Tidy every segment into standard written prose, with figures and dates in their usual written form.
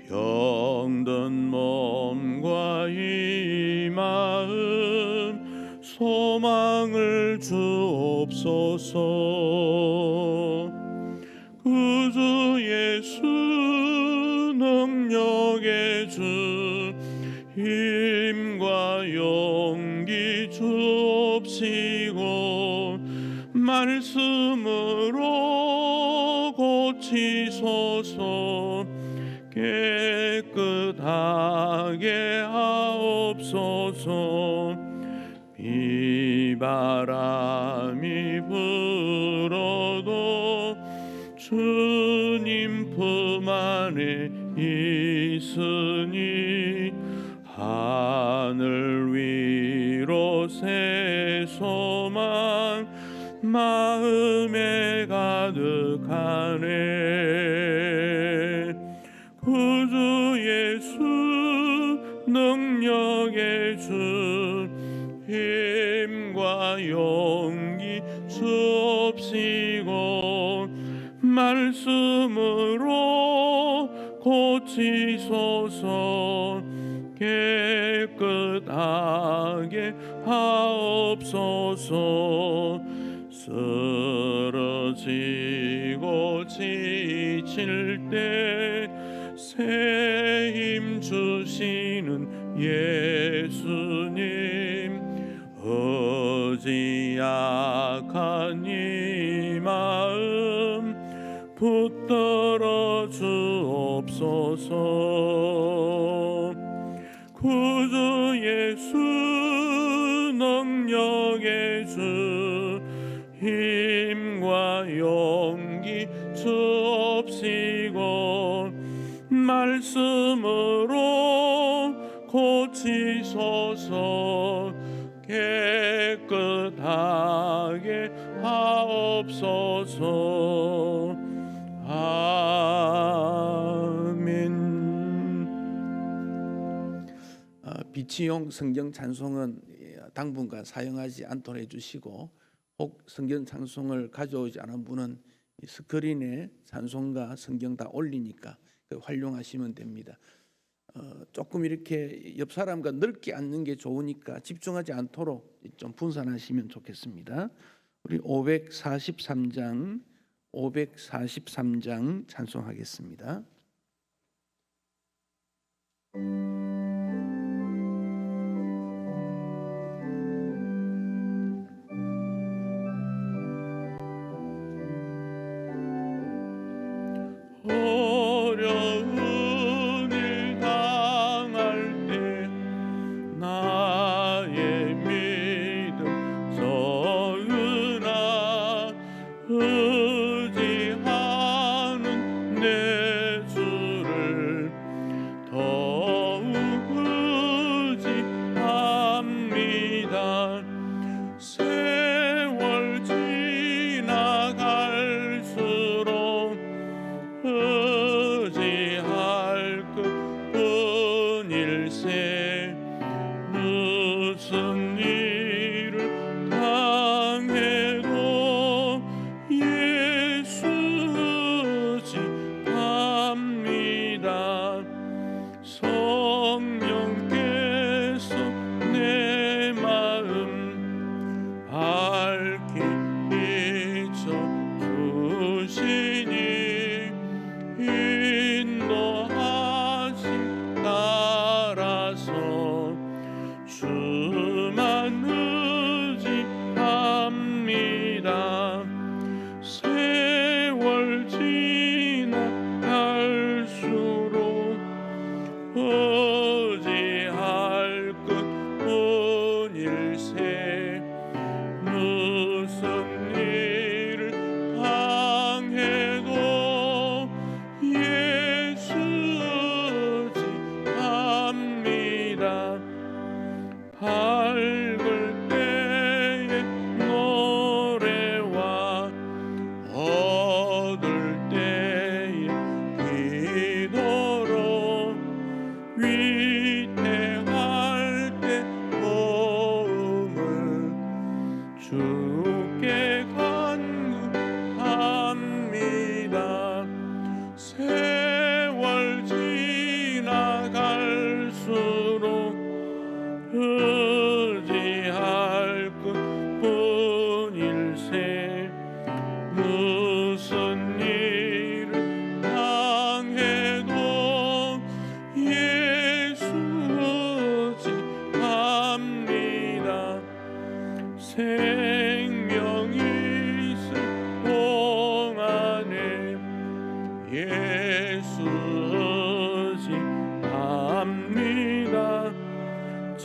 병든 몸과 이 마음 소망을 주옵소서. 구주 예수 능력의 주 힘과 용기 주옵시고 말씀으로 고치소서. 깨끗하게 하옵소서. 비바람이 불어도 주님 품 안에 있으니 하늘 위로 새 소망 마음에 가득하네. 구주 예수 능력의 주 힘과 용기 주옵시고 말씀으로 고치소서. 깨끗하게 하옵소서. 쓰러지고 지칠 때 새 힘 주시는 예수님, 어지 약한 이 마음 붙들어 주옵소서. 구주 예수 능력의 주 힘과 용기 주옵시고 말씀으로 고치소서. 깨끗하게 하옵소서. 아멘. 비치용 성경 찬송은 당분간 사용하지 않도록 해주시고, 혹 성경 찬송을 가져오지 않은 분은 스크린에 찬송과 성경 다 올리니까 활용하시면 됩니다. 조금 이렇게 옆 사람과 넓게 앉는 게 좋으니까 집중하지 않도록 좀 분산하시면 좋겠습니다. 우리 543장 찬송하겠습니다. 어려운 일 당할 때 나의 믿음 서은아 의지하는 내 주를 더욱 의지합니다. 세월 지나갈수록 의지할 그뿐일세. 무슨 일을 당해도 예수 의지합니다. 성령께서 내 마음 밝히 비춰주시니 인도하심 따라서 주만 의지합니다. 세월 지나갈수록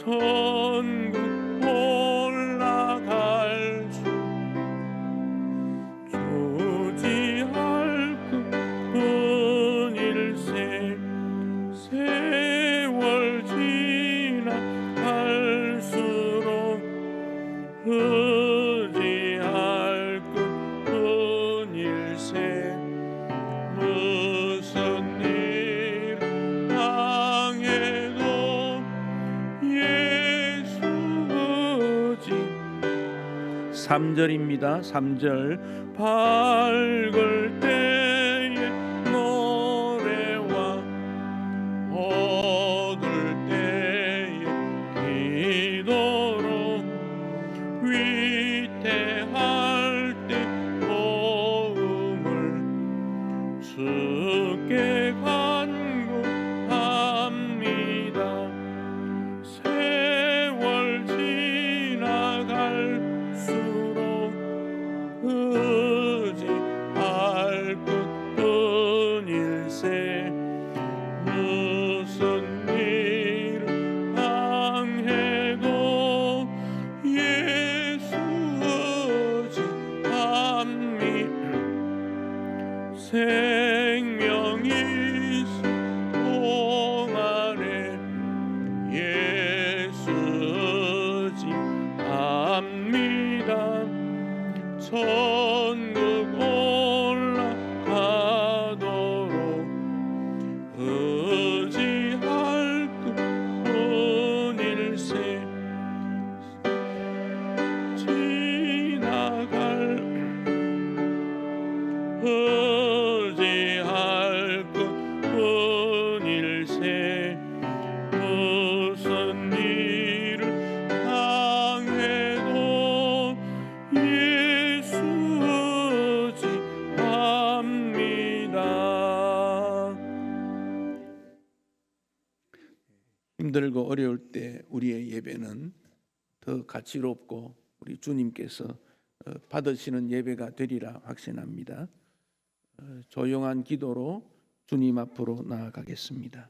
천국 올라갈 수 조지할 뿐일세 세월 지나갈수록 의지할 뿐일세 무슨 일 당해도 예수 의지 3절입니다. 3절 밝을 때의 노래와 어두울 때의 기도로 위태할 때 도움을 주께 간구합니다. 세월 지나갈수록 의지할 뿐일세 무슨 일 당해도 예수 의지합니다. 생명이 있을 동안에 예수 의지합니다. 천국 올라가도록 의지할 뿐일세 지나갈 의지할 뿐일세 무슨 일을 당해도 예수 의지합니다. 힘들고 어려울 때 우리의 예배는 더 가치롭고 우리 주님께서 받으시는 예배가 되리라 확신합니다. 조용한 기도로 주님 앞으로 나아가겠습니다.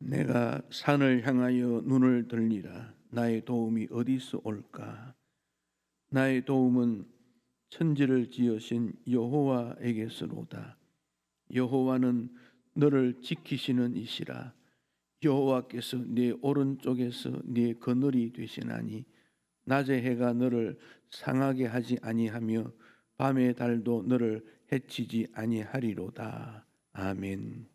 내가 산을 향하여 눈을 들리라. 나의 도움이 어디서 올까? 나의 도움은 천지를 지으신 여호와에게서로다. 여호와는 너를 지키시는 이시라. 여호와께서 네 오른쪽에서 네 그늘이 되시나니 낮의 해가 너를 상하게 하지 아니하며 밤의 달도 너를 해치지 아니하리로다. 아멘.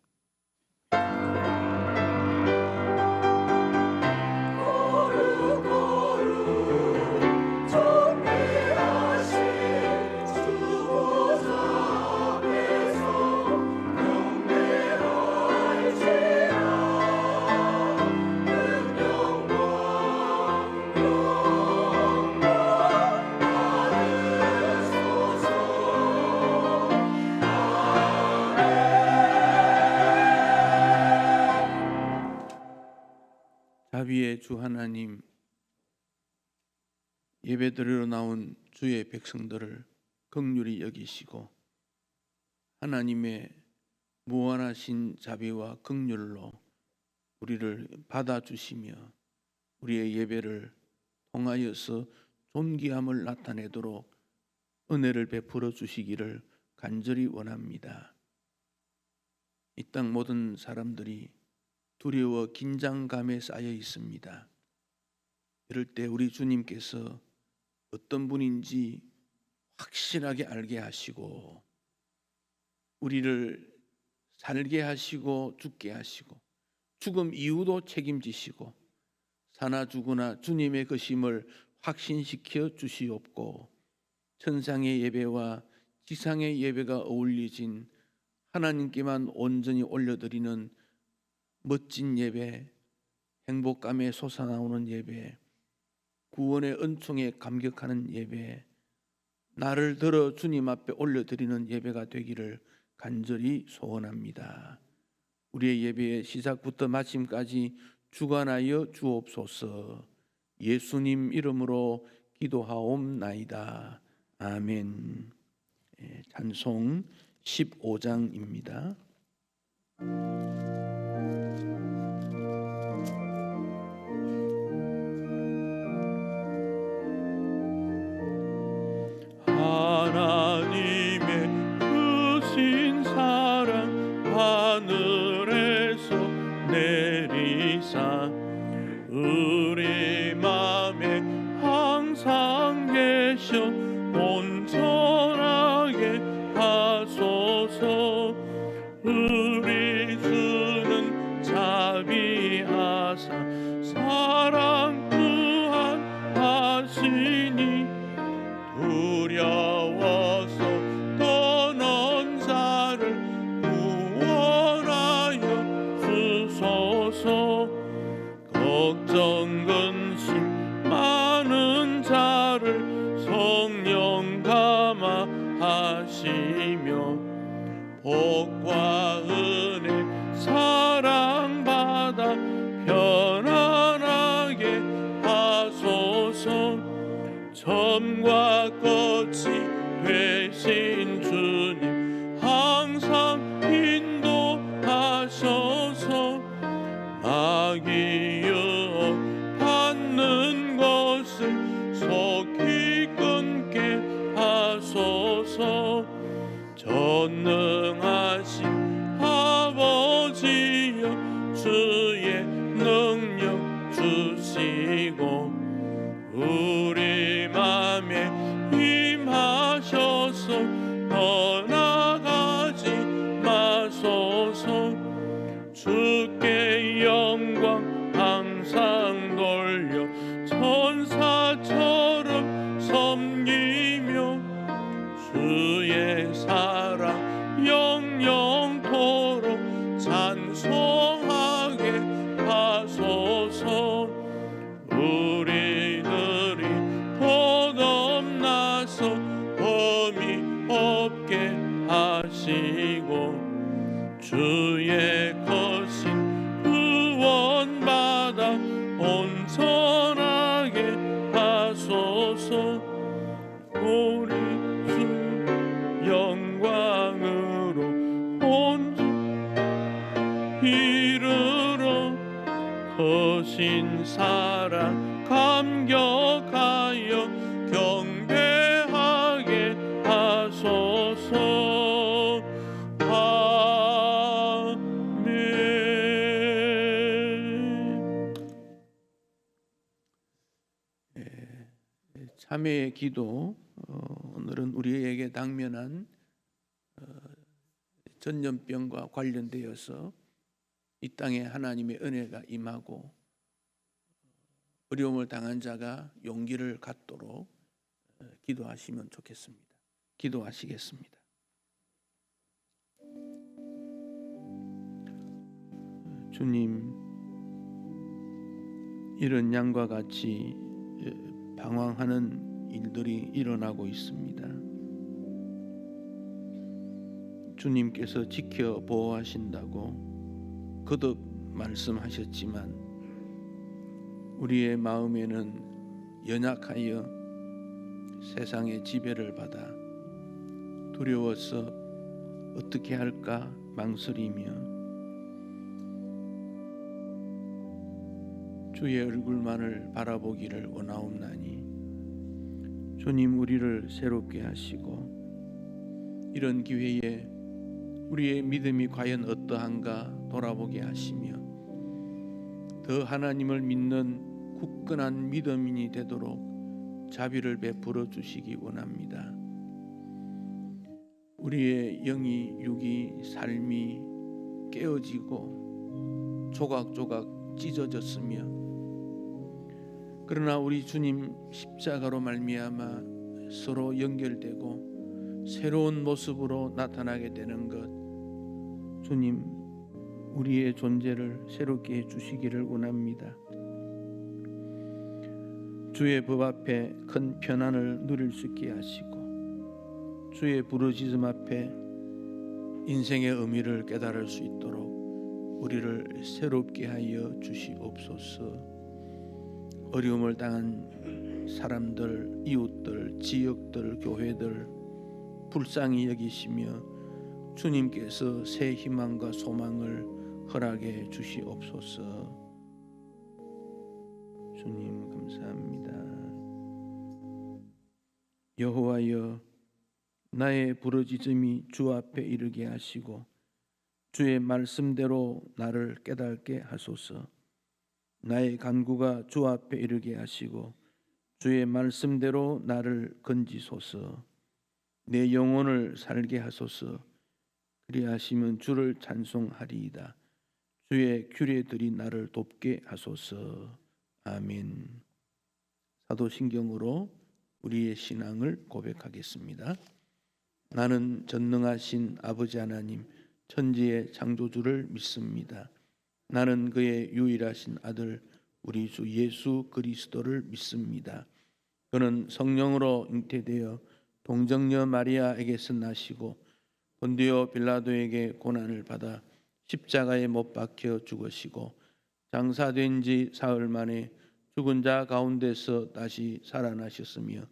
자비의 주 하나님, 예배드리러 나온 주의 백성들을 긍휼히 여기시고 하나님의 무한하신 자비와 긍휼로 우리를 받아주시며 우리의 예배를 통하여서 존귀함을 나타내도록 은혜를 베풀어 주시기를 간절히 원합니다. 이 땅 모든 사람들이 두려워 긴장감에 쌓여 있습니다. 이럴 때 우리 주님께서 어떤 분인지 확실하게 알게 하시고 우리를 살게 하시고 죽게 하시고 죽음 이후도 책임지시고 사나 죽으나 주님의 것임을 확신시켜 주시옵고 천상의 예배와 지상의 예배가 어울리진 하나님께만 온전히 올려드리는 멋진 예배, 행복감에 솟아나오는 예배, 구원의 은총에 감격하는 예배, 나를 들어 주님 앞에 올려드리는 예배가 되기를 간절히 소원합니다. 우리의 예배의 시작부터 마침까지 주관하여 주옵소서. 예수님 이름으로 기도하옵나이다. 아멘. 찬송 15장입니다. 하나님의 크신 사랑 하늘에서 내리사 우리 맘에 항상 계셔 온전하게 하소서. 우리 주는 자비하사 사랑 또한 하시니 두려워서 떠난 자를 구원하여 주소서. 걱정 근심 많은 자를 성령 감화 하시며 복과 은혜 사랑받아 편안하게 하소서. 점과 끝이 되신 주님 항상 인도하셔서 마귀 유혹 받는 것을 속히 끊게 하소서. 전능하신 아버지여 주의 능력 주시고 우리 맘에 임하셔서 떠나가지 마소서. 주께 영광 항상 돌려 천사처럼 섬기며 주의 사랑 영영토록 찬송하게 하소서. 우리들이 거듭나서 흠이 없게 하시고 주의 거신 구원받아 온전하게 하소서. 우리 주 영광으로 온전 이르러 거신 사랑 감격하여 경배하게 하소서. 아멘. 참회의 기도. 오늘은 우리에게 당면한 전염병과 관련되어서 이 땅에 하나님의 은혜가 임하고 어려움을 당한 자가 용기를 갖도록 기도하시면 좋겠습니다. 기도하시겠습니다. 주님, 이런 양과 같이 방황하는 일들이 일어나고 있습니다. 주님께서 지켜 보호하신다고 거듭 말씀하셨지만 우리의 마음에는 연약하여 세상의 지배를 받아 두려워서 어떻게 할까 망설이며 주의 얼굴만을 바라보기를 원하옵나니 주님, 우리를 새롭게 하시고 이런 기회에 우리의 믿음이 과연 어떠한가 돌아보게 하시며 더 하나님을 믿는 굳건한 믿음인이 되도록 자비를 베풀어 주시기 원합니다. 우리의 영이, 육이, 삶이 깨어지고 조각조각 찢어졌으며 그러나 우리 주님 십자가로 말미암아 서로 연결되고 새로운 모습으로 나타나게 되는 것, 주님, 우리의 존재를 새롭게 해주시기를 원합니다. 주의 법 앞에 큰 편안을 누릴 수 있게 하시고 주의 부르짖음 앞에 인생의 의미를 깨달을 수 있도록 우리를 새롭게 하여 주시옵소서. 어려움을 당한 사람들, 이웃들, 지역들, 교회들 불쌍히 여기시며 주님께서 새 희망과 소망을 허락해 주시옵소서. 주님 감사합니다. 여호와여, 나의 부르짖음이 주 앞에 이르게 하시고 주의 말씀대로 나를 깨닫게 하소서. 나의 간구가 주 앞에 이르게 하시고 주의 말씀대로 나를 건지소서. 내 영혼을 살게 하소서. 그리하시면 주를 찬송하리이다. 주의 규례들이 나를 돕게 하소서. 아멘. 사도신경으로 우리의 신앙을 고백하겠습니다. 나는 전능하신 아버지 하나님 천지의 창조주를 믿습니다. 나는 그의 유일하신 아들 우리 주 예수 그리스도를 믿습니다. 그는 성령으로 잉태되어 동정녀 마리아에게서 나시고 본디오 빌라도에게 고난을 받아 십자가에 못 박혀 죽으시고 장사된 지 사흘 만에 죽은 자 가운데서 다시 살아나셨으며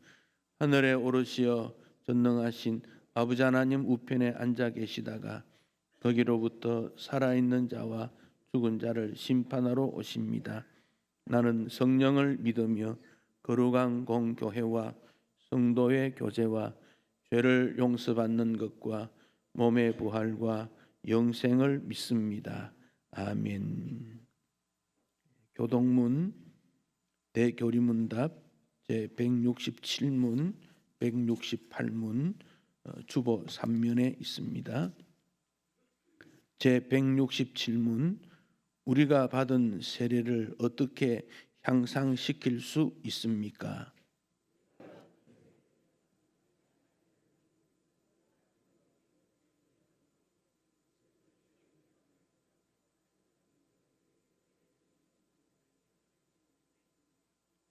하늘에 오르시어 전능하신 아버지 하나님 우편에 앉아 계시다가 거기로부터 살아있는 자와 죽은 자를 심판하러 오십니다. 나는 성령을 믿으며 거룩한 공교회와 성도의 교제와 죄를 용서받는 것과 몸의 부활과 영생을 믿습니다. 아멘. 교동문 대교리문답 제167문 168문 주보 3면에 있습니다. 제167문 우리가 받은 세례를 어떻게 향상시킬 수 있습니까?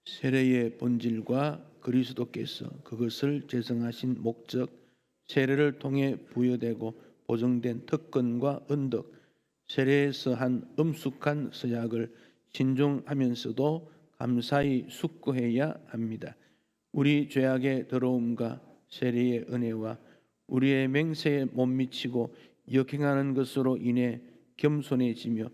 세례의 본질과 그리스도께서 그것을 제정하신 목적, 세례를 통해 부여되고 보정된 특권과 은덕, 세례에서 한 엄숙한 서약을 신중하면서도 감사히 숙고해야 합니다. 우리 죄악의 더러움과 세례의 은혜와 우리의 맹세에 못 미치고 역행하는 것으로 인해 겸손해지며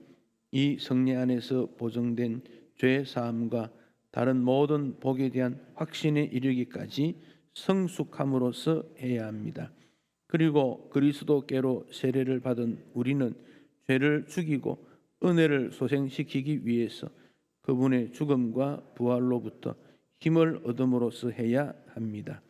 이 성례 안에서 보정된 죄 사함과 다른 모든 복에 대한 확신에 이르기까지 성숙함으로써 해야 합니다. 그리고 그리스도께로 세례를 받은 우리는 죄를 죽이고 은혜를 소생시키기 위해서 그분의 죽음과 부활로부터 힘을 얻음으로써 해야 합니다.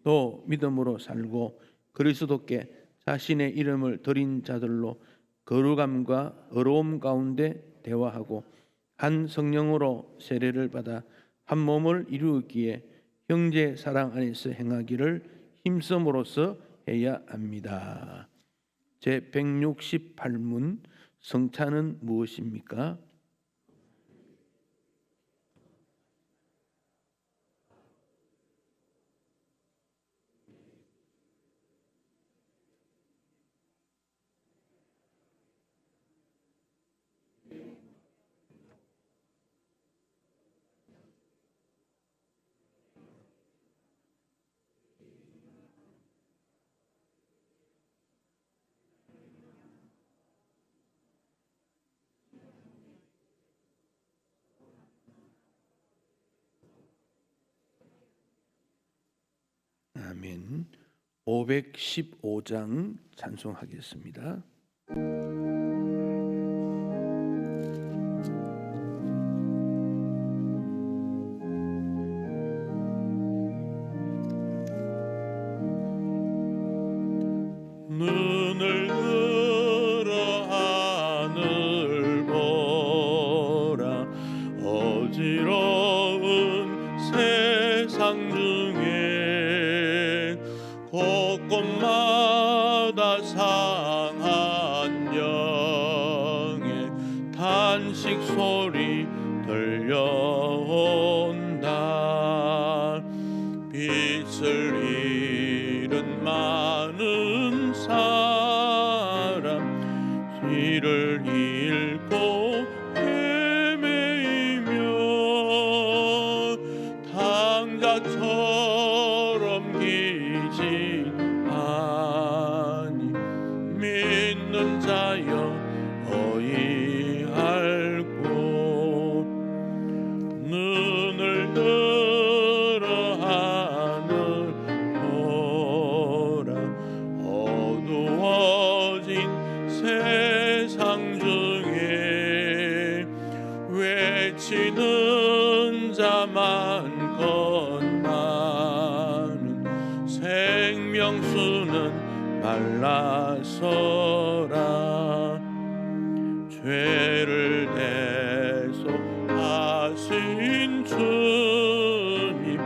또 믿음으로 살고 그리스도께 자신의 이름을 드린 자들로 거룩함과 의로움 가운데 대화하고 한 성령으로 세례를 받아 한 몸을 이루었기에 형제 사랑 안에서 행하기를 힘쓰므로써 해야 합니다. 제168문 성찬은 무엇입니까? 아멘. 515장 찬송하겠습니다. 눈을 들어 하늘 보라 어지러운 세상 중에 곳곳마다 상한 영의 탄식 소리 들려온다. 빛을 잃은 마 숨기지 아니 믿는 자여 어이 알고 눈을 들어 하늘 보라 어두워진 세상 중에 외치는 자만 건나는 생명수는 말라서라 죄를 대속하신 주님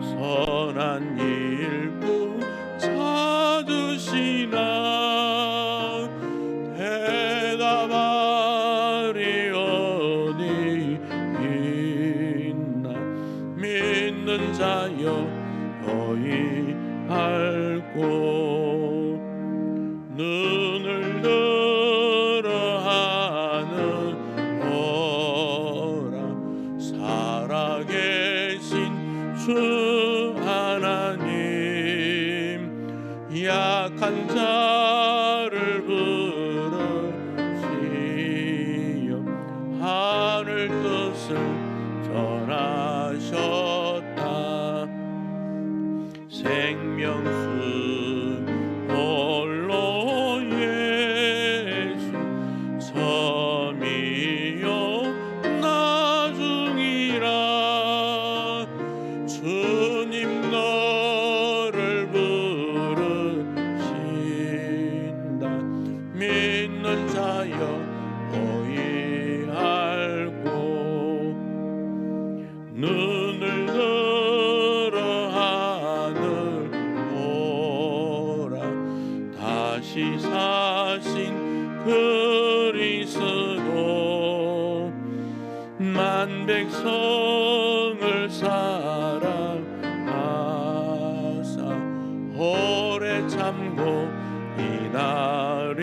선한 일꾼 찾으시나 대답하리 어디 있나 믿는 자여 어이 알고 눈을 들어 하늘 보라 살아계신 주 하나님 약한 자를 부르시어 하늘 뜻을 전하셨다 생명수 홀로 예수 섬이요 나중이라 주님 너를 부르신다 믿는 자여 어이 알고 눈을 들어 하늘 보라 다시 사신 그리스도 만 백성을 사랑하사 오래 참고 이날이네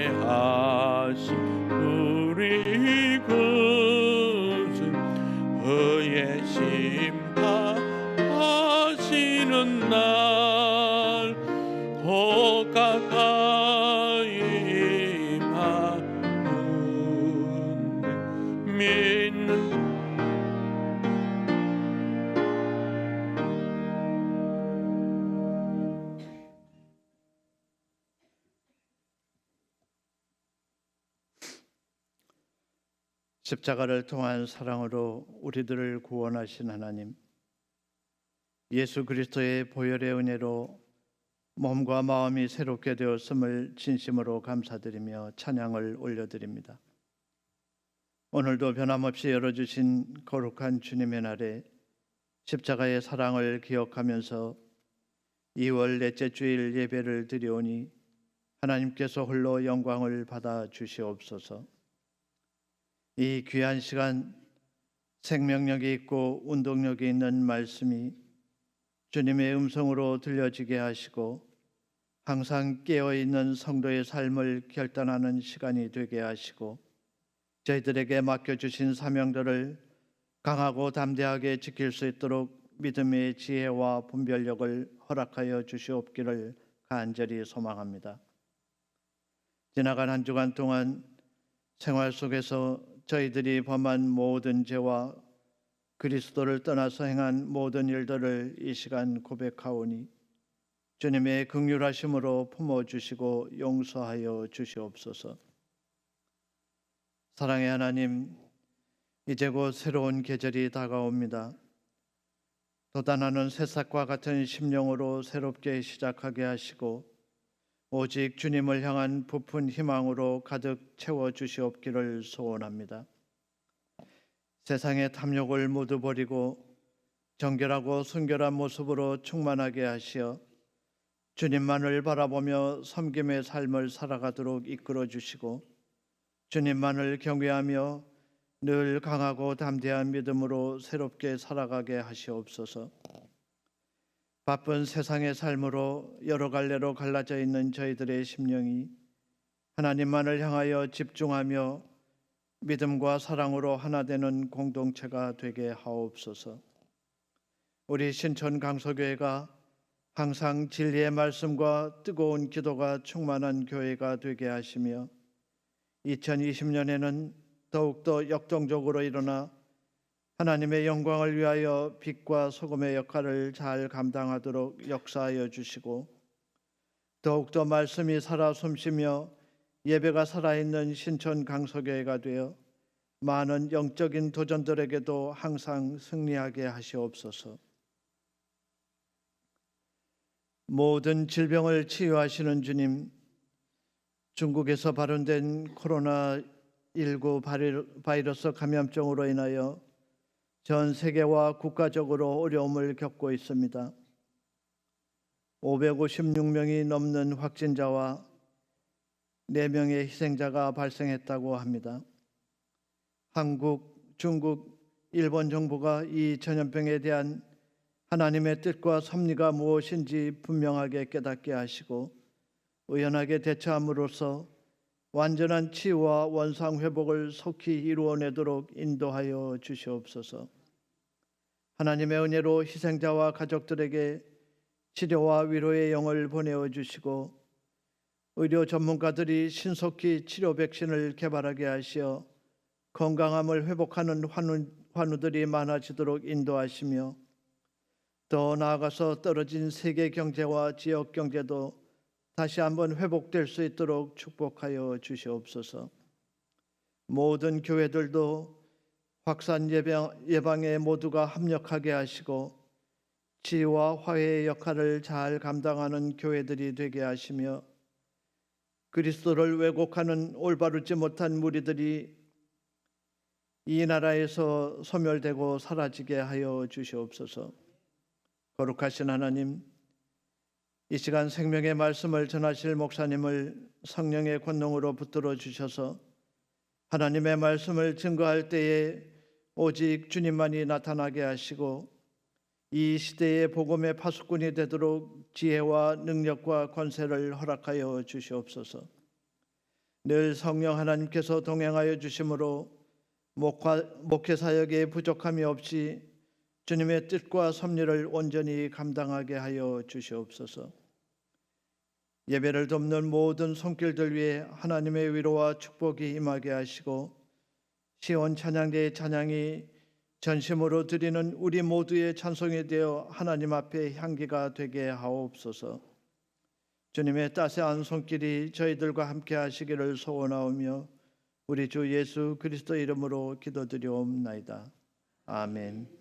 인내하신 우리 구주 의의 심판하시는 날 더 가까이 임하는데 믿는 십자가를 통한 사랑으로 우리들을 구원하신 하나님, 예수 그리스도의 보혈의 은혜로 몸과 마음이 새롭게 되었음을 진심으로 감사드리며 찬양을 올려드립니다. 오늘도 변함없이 열어주신 거룩한 주님의 날에 십자가의 사랑을 기억하면서 2월 넷째 주일 예배를 드리오니 하나님께서 홀로 영광을 받아 주시옵소서. 이 귀한 시간 생명력이 있고 운동력이 있는 말씀이 주님의 음성으로 들려지게 하시고 항상 깨어있는 성도의 삶을 결단하는 시간이 되게 하시고 저희들에게 맡겨주신 사명들을 강하고 담대하게 지킬 수 있도록 믿음의 지혜와 분별력을 허락하여 주시옵기를 간절히 소망합니다. 지나간 한 주간 동안 생활 속에서 저희들이 범한 모든 죄와 그리스도를 떠나서 행한 모든 일들을 이 시간 고백하오니 주님의 긍휼하심으로 품어주시고 용서하여 주시옵소서. 사랑의 하나님, 이제 곧 새로운 계절이 다가옵니다. 돋아나는 새싹과 같은 심령으로 새롭게 시작하게 하시고 오직 주님을 향한 부푼 희망으로 가득 채워주시옵기를 소원합니다. 세상의 탐욕을 모두 버리고 정결하고 순결한 모습으로 충만하게 하시어 주님만을 바라보며 섬김의 삶을 살아가도록 이끌어주시고 주님만을 경외하며 늘 강하고 담대한 믿음으로 새롭게 살아가게 하시옵소서. 바쁜 세상의 삶으로 여러 갈래로 갈라져 있는 저희들의 심령이 하나님만을 향하여 집중하며 믿음과 사랑으로 하나 되는 공동체가 되게 하옵소서. 우리 신천 강서교회가 항상 진리의 말씀과 뜨거운 기도가 충만한 교회가 되게 하시며 2020년에는 더욱더 역동적으로 일어나 하나님의 영광을 위하여 빛과 소금의 역할을 잘 감당하도록 역사하여 주시고 더욱더 말씀이 살아 숨쉬며 예배가 살아있는 신천 강서교회가 되어 많은 영적인 도전들에게도 항상 승리하게 하시옵소서. 모든 질병을 치유하시는 주님, 중국에서 발현된 코로나19 바이러스 감염증으로 인하여 전 세계와 국가적으로 어려움을 겪고 있습니다. 556명이 넘는 확진자와 4명의 희생자가 발생했다고 합니다. 한국, 중국, 일본 정부가 이 전염병에 대한 하나님의 뜻과 섭리가 무엇인지 분명하게 깨닫게 하시고 의연하게 대처함으로써 완전한 치유와 원상 회복을 속히 이루어내도록 인도하여 주시옵소서. 하나님의 은혜로 희생자와 가족들에게 치료와 위로의 영을 보내어 주시고 의료 전문가들이 신속히 치료 백신을 개발하게 하시어 건강함을 회복하는 환우들이 많아지도록 인도하시며 더 나아가서 떨어진 세계 경제와 지역 경제도 다시 한번 회복될 수 있도록 축복하여 주시옵소서. 모든 교회들도 확산 예방에 모두가 합력하게 하시고 치유와 화해의 역할을 잘 감당하는 교회들이 되게 하시며 그리스도를 왜곡하는 올바르지 못한 무리들이 이 나라에서 소멸되고 사라지게 하여 주시옵소서. 거룩하신 하나님, 이 시간 생명의 말씀을 전하실 목사님을 성령의 권능으로 붙들어 주셔서 하나님의 말씀을 증거할 때에 오직 주님만이 나타나게 하시고 이 시대의 복음의 파수꾼이 되도록 지혜와 능력과 권세를 허락하여 주시옵소서. 늘 성령 하나님께서 동행하여 주심으로 목회 사역에 부족함이 없이 주님의 뜻과 섭리를 온전히 감당하게 하여 주시옵소서. 예배를 돕는 모든 손길들 위에 하나님의 위로와 축복이 임하게 하시고 시온 찬양대의 찬양이 전심으로 드리는 우리 모두의 찬송이 되어 하나님 앞에 향기가 되게 하옵소서. 주님의 따스한 손길이 저희들과 함께 하시기를 소원하오며 우리 주 예수 그리스도 이름으로 기도드리옵나이다. 아멘.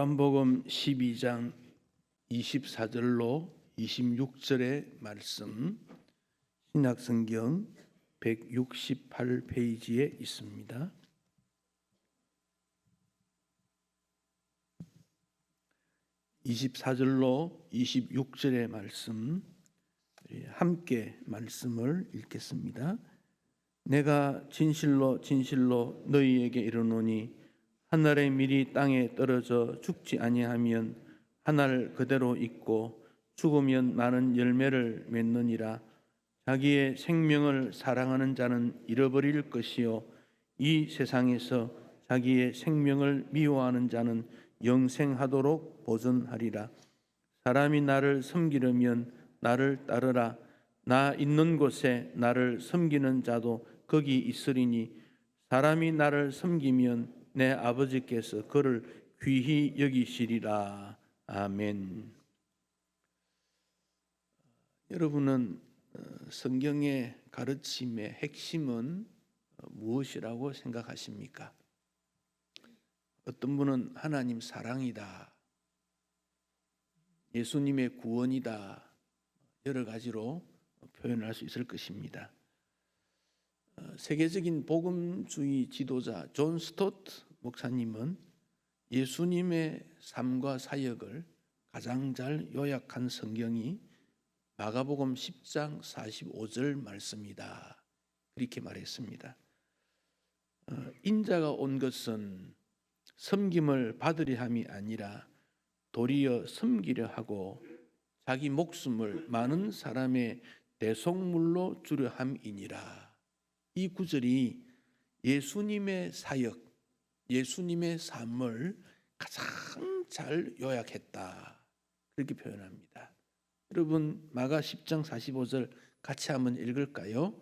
요한복음 12장 24절로 26절의 말씀, 신약성경 168페이지에 있습니다. 24절로 26절의 말씀, 함께 말씀을 읽겠습니다. 내가 진실로 진실로 너희에게 이르노니 하늘의 밀이 땅에 떨어져 죽지 아니하면 하늘 그대로 있고 죽으면 많은 열매를 맺느니라. 자기의 생명을 사랑하는 자는 잃어버릴 것이요 이 세상에서 자기의 생명을 미워하는 자는 영생하도록 보존하리라. 사람이 나를 섬기려면 나를 따르라. 나 있는 곳에 나를 섬기는 자도 거기 있으리니 사람이 나를 섬기면 내 아버지께서 그를 귀히 여기시리라. 아멘. 여러분은 성경의 가르침의 핵심은 무엇이라고 생각하십니까? 어떤 분은 하나님 사랑이다, 예수님의 구원이다, 여러 가지로 표현할 수 있을 것입니다. 세계적인 복음주의 지도자 존 스토트 목사님은 예수님의 삶과 사역을 가장 잘 요약한 성경이 마가복음 10장 45절 말씀이다, 그렇게 말했습니다. 인자가 온 것은 섬김을 받으려 함이 아니라 도리어 섬기려 하고 자기 목숨을 많은 사람의 대속물로 주려 함이니라. 이 구절이 예수님의 사역, 예수님의 삶을 가장 잘 요약했다, 그렇게 표현합니다. 여러분, 마가 10장 45절 같이 한번 읽을까요?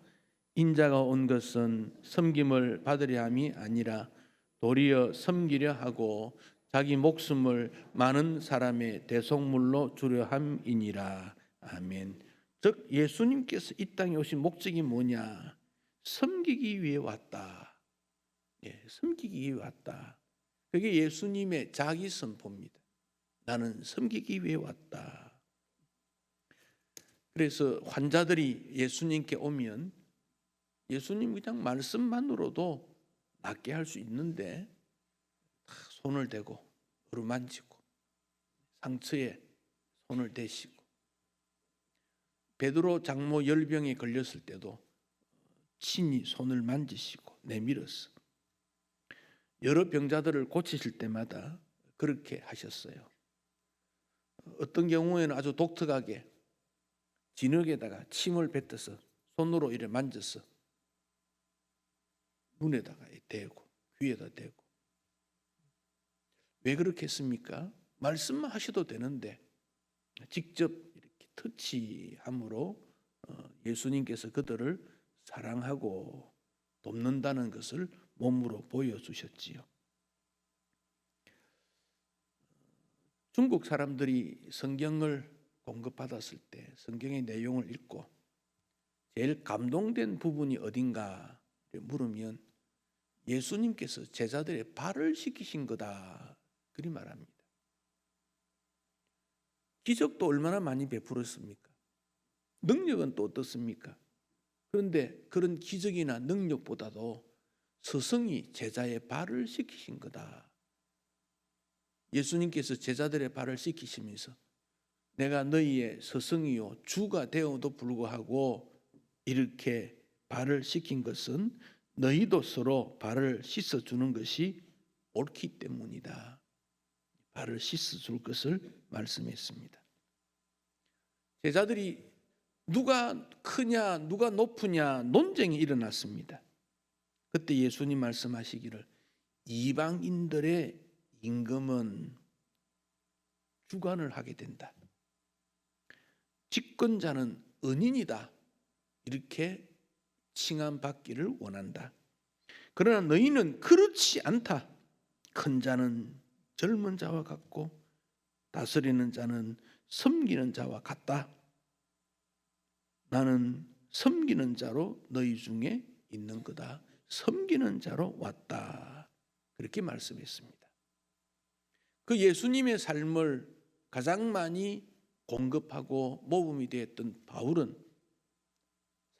인자가 온 것은 섬김을 받으려 함이 아니라 도리어 섬기려 하고 자기 목숨을 많은 사람의 대속물로 주려 함이니라. 아멘. 즉 예수님께서 이 땅에 오신 목적이 뭐냐? 섬기기 위해 왔다. 섬기기 위해 왔다. 그게 예수님의 자기 선포입니다. 나는 섬기기 위해 왔다. 그래서 환자들이 예수님께 오면 예수님 그냥 말씀만으로도 낫게 할 수 있는데 손을 대고 어루만지고 상처에 손을 대시고, 베드로 장모 열병에 걸렸을 때도 친히 손을 만지시고 내밀었어. 여러 병자들을 고치실 때마다 그렇게 하셨어요. 어떤 경우에는 아주 독특하게 진흙에다가 침을 뱉어서 손으로 이렇게 만져서 눈에다가 대고 귀에다 대고. 왜 그렇게 했습니까? 말씀만 하셔도 되는데 직접 이렇게 터치함으로 예수님께서 그들을 사랑하고 돕는다는 것을 몸으로 보여주셨지요. 중국 사람들이 성경을 공급받았을 때 성경의 내용을 읽고 제일 감동된 부분이 어딘가 물으면 예수님께서 제자들의 발을 씻기신 거다, 그리 말합니다. 기적도 얼마나 많이 베풀었습니까? 능력은 또 어떻습니까? 그런데 그런 기적이나 능력보다도 스승이 제자의 발을 씻기신 거다. 예수님께서 제자들의 발을 씻기시면서 내가 너희의 스승이요 주가 되어도 불구하고 이렇게 발을 씻긴 것은 너희도 서로 발을 씻어주는 것이 옳기 때문이다. 발을 씻어줄 것을 말씀했습니다. 제자들이 누가 크냐 누가 높으냐 논쟁이 일어났습니다. 그때 예수님 말씀하시기를 이방인들의 임금은 주관을 하게 된다. 집권자는 은인이다, 이렇게 칭함받기를 원한다. 그러나 너희는 그렇지 않다. 큰 자는 젊은 자와 같고 다스리는 자는 섬기는 자와 같다. 나는 섬기는 자로 너희 중에 있는 거다. 섬기는 자로 왔다, 그렇게 말씀했습니다. 그 예수님의 삶을 가장 많이 공급하고 모범이 되었던 바울은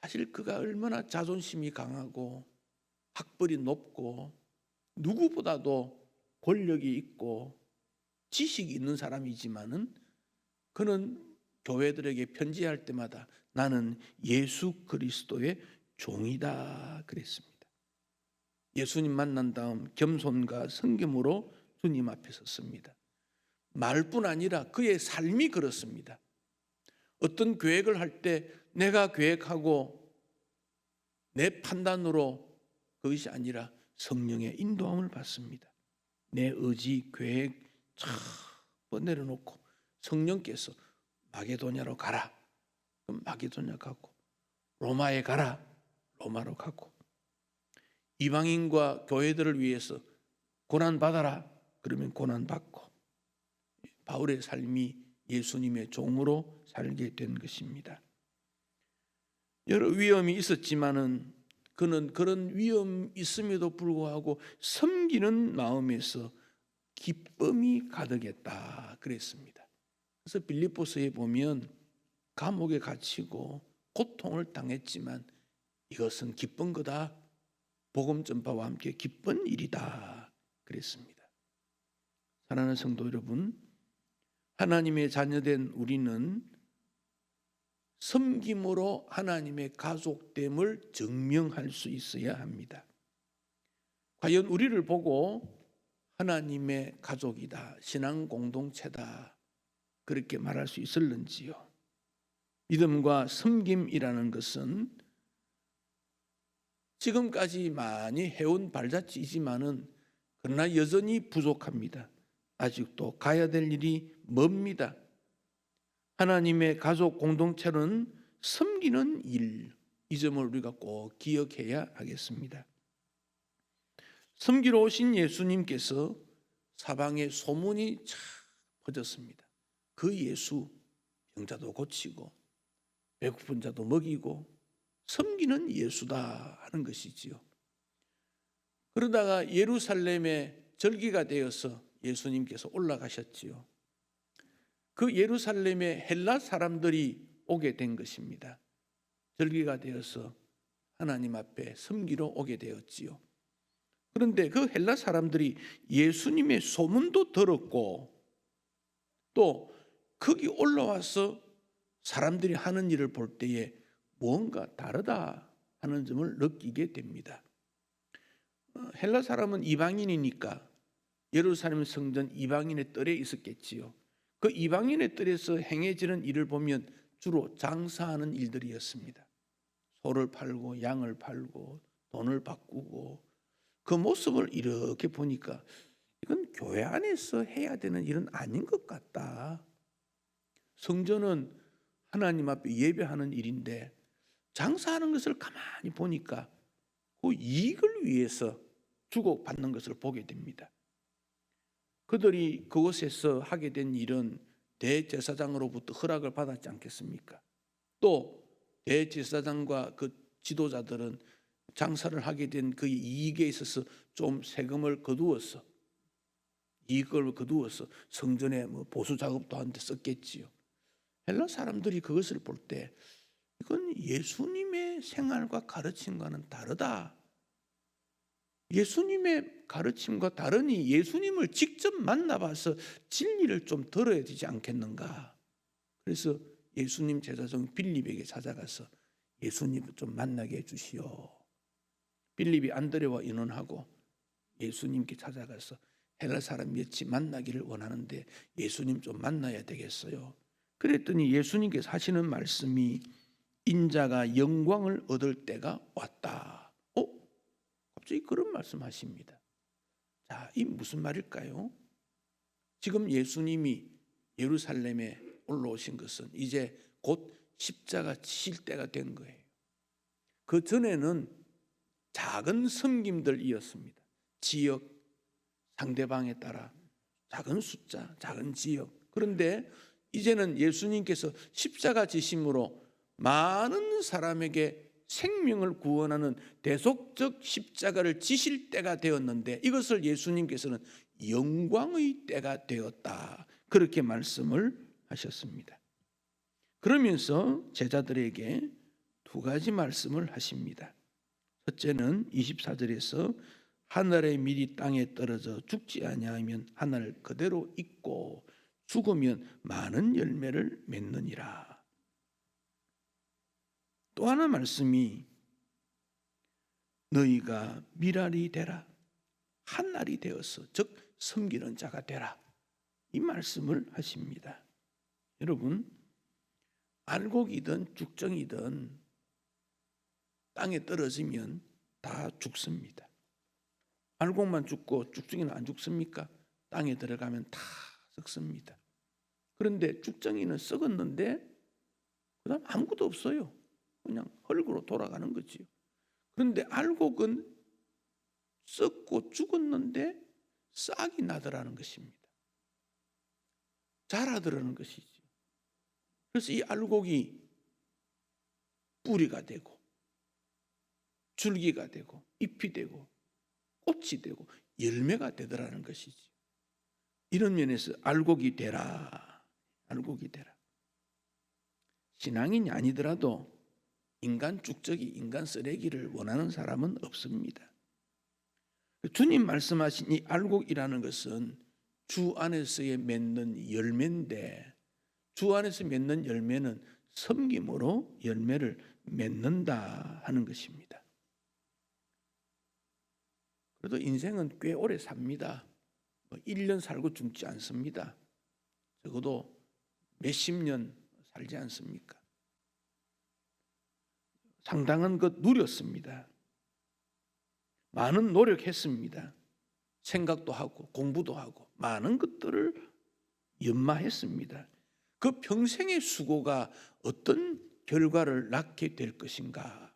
사실 그가 얼마나 자존심이 강하고 학벌이 높고 누구보다도 권력이 있고 지식이 있는 사람이지만은 그는 교회들에게 편지할 때마다 나는 예수 그리스도의 종이다 그랬습니다. 예수님 만난 다음 겸손과 성김으로 주님 앞에 섰습니다. 말뿐 아니라 그의 삶이 그렇습니다. 어떤 계획을 할 때 내가 계획하고 내 판단으로 그것이 아니라 성령의 인도함을 받습니다. 내 의지, 계획 쫙 내려놓고 성령께서 마게도냐로 가라. 그럼 마게도냐 가고, 로마에 가라. 로마로 가고, 이방인과 교회들을 위해서 고난 받아라. 그러면 고난 받고, 바울의 삶이 예수님의 종으로 살게 된 것입니다. 여러 위험이 있었지만은 그는 그런 위험이 있음에도 불구하고 섬기는 마음에서 기쁨이 가득했다 그랬습니다. 그래서 빌립보서에 보면 감옥에 갇히고 고통을 당했지만 이것은 기쁜 거다. 복음 전파와 함께 기쁜 일이다 그랬습니다. 사랑하는 성도 여러분, 하나님의 자녀된 우리는 섬김으로 하나님의 가족됨을 증명할 수 있어야 합니다. 과연 우리를 보고 하나님의 가족이다, 신앙 공동체다 그렇게 말할 수 있을는지요? 믿음과 섬김이라는 것은 지금까지 많이 해온 발자취이지만은 그러나 여전히 부족합니다. 아직도 가야 될 일이 멉니다. 하나님의 가족 공동체는 섬기는 일, 이 점을 우리가 꼭 기억해야 하겠습니다. 섬기러 오신 예수님께서 사방에 소문이 쫙 퍼졌습니다. 그 예수 병자도 고치고 배고픈 자도 먹이고 섬기는 예수다 하는 것이지요. 그러다가 예루살렘에 절기가 되어서 예수님께서 올라가셨지요. 그 예루살렘에 헬라 사람들이 오게 된 것입니다. 절기가 되어서 하나님 앞에 섬기러 오게 되었지요. 그런데 그 헬라 사람들이 예수님의 소문도 들었고 또 거기 올라와서 사람들이 하는 일을 볼 때에 뭔가 다르다 하는 점을 느끼게 됩니다. 헬라 사람은 이방인이니까 예루살렘 성전 이방인의 뜰에 있었겠지요. 그 이방인의 뜰에서 행해지는 일을 보면 주로 장사하는 일들이었습니다. 소를 팔고 양을 팔고 돈을 바꾸고 그 모습을 이렇게 보니까 이건 교회 안에서 해야 되는 일은 아닌 것 같다. 성전은 하나님 앞에 예배하는 일인데 장사하는 것을 가만히 보니까 그 이익을 위해서 주고받는 것을 보게 됩니다. 그들이 그곳에서 하게 된 일은 대제사장으로부터 허락을 받았지 않겠습니까? 또 대제사장과 그 지도자들은 장사를 하게 된 그 이익에 있어서 좀 세금을 거두어서 이익을 거두어서 성전에 보수 작업도 하는데 썼겠지요. 헬라 사람들이 그것을 볼 때 이건 예수님의 생활과 가르침과는 다르다. 예수님의 가르침과 다르니 예수님을 직접 만나봐서 진리를 좀 들어야 되지 않겠는가. 그래서 예수님 제자종 빌립에게 찾아가서 예수님을 좀 만나게 해주시오. 빌립이 안드레와 의논하고 예수님께 찾아가서 헬라 사람 몇이 만나기를 원하는데 예수님 좀 만나야 되겠어요. 그랬더니 예수님께서 하시는 말씀이 인자가 영광을 얻을 때가 왔다. 갑자기 그런 말씀하십니다. 자, 이 무슨 말일까요? 지금 예수님이 예루살렘에 올라오신 것은 이제 곧 십자가 지실 때가 된 거예요. 그 전에는 작은 섬김들이었습니다. 지역, 상대방에 따라 작은 숫자, 작은 지역. 그런데 이제는 예수님께서 십자가 지심으로 많은 사람에게 생명을 구원하는 대속적 십자가를 지실 때가 되었는데 이것을 예수님께서는 영광의 때가 되었다. 그렇게 말씀을 하셨습니다. 그러면서 제자들에게 두 가지 말씀을 하십니다. 첫째는 24절에서 하늘의 밀이 땅에 떨어져 죽지 아니하면 하늘 그대로 있고 죽으면 많은 열매를 맺느니라. 또 하나 말씀이 너희가 밀알이 되라. 한 알이 되어서 즉 섬기는 자가 되라. 이 말씀을 하십니다. 여러분, 알곡이든 죽정이든 땅에 떨어지면 다 죽습니다. 알곡만 죽고 죽정이는 안 죽습니까? 땅에 들어가면 다 썩습니다. 그런데 죽정이는 썩었는데 그다음 아무것도 없어요. 그냥 흙으로 돌아가는 거지요. 그런데 알곡은 썩고 죽었는데 싹이 나더라는 것입니다. 자라더라는 것이죠. 그래서 이 알곡이 뿌리가 되고 줄기가 되고 잎이 되고 꽃이 되고 열매가 되더라는 것이죠. 이런 면에서 알곡이 되라. 알곡이 되라. 신앙인이 아니더라도 인간 쭉적이 인간 쓰레기를 원하는 사람은 없습니다. 주님 말씀하신 이 알곡이라는 것은 주 안에서의 맺는 열매인데 주 안에서 맺는 열매는 섬김으로 열매를 맺는다 하는 것입니다. 그래도 인생은 꽤 오래 삽니다. 1년 살고 죽지 않습니다. 적어도 몇십 년 살지 않습니까? 상당한 것 누렸습니다. 많은 노력했습니다. 생각도 하고 공부도 하고 많은 것들을 연마했습니다. 그 평생의 수고가 어떤 결과를 낳게 될 것인가?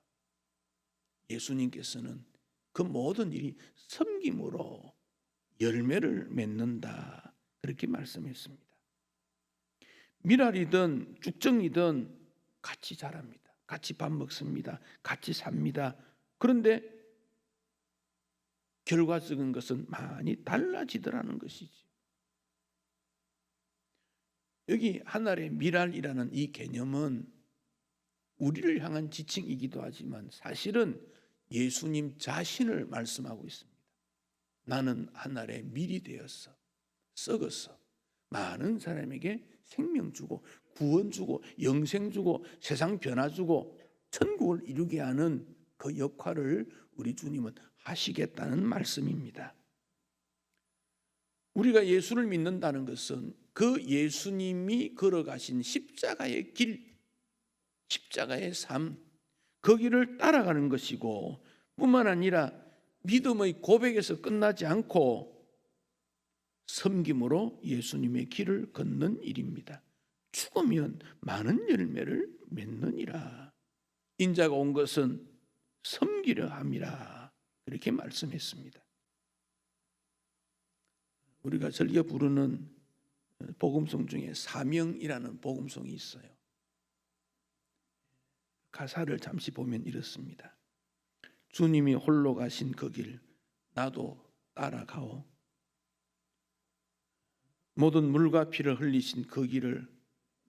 예수님께서는 그 모든 일이 섬김으로 열매를 맺는다. 그렇게 말씀했습니다. 밀알이든 죽정이든 같이 자랍니다. 같이 밥 먹습니다. 같이 삽니다. 그런데 결과적인 것은 많이 달라지더라는 것이지. 여기 하늘의 밀알이라는 이 개념은 우리를 향한 지칭이기도 하지만 사실은 예수님 자신을 말씀하고 있습니다. 나는 하늘의 밀이 되었어. 썩었어. 많은 사람에게 생명 주고 구원 주고 영생 주고 세상 변화 주고 천국을 이루게 하는 그 역할을 우리 주님은 하시겠다는 말씀입니다. 우리가 예수를 믿는다는 것은 그 예수님이 걸어가신 십자가의 길, 십자가의 삶, 그 길을 따라가는 것이고 뿐만 아니라 믿음의 고백에서 끝나지 않고 섬김으로 예수님의 길을 걷는 일입니다. 죽으면 많은 열매를 맺느니라. 인자가 온 것은 섬기려 함이라. 그렇게 말씀했습니다. 우리가 즐겨 부르는 복음송 중에 사명이라는 복음송이 있어요. 가사를 잠시 보면 이렇습니다. 주님이 홀로 가신 그 길 나도 따라가오. 모든 물과 피를 흘리신 그 길을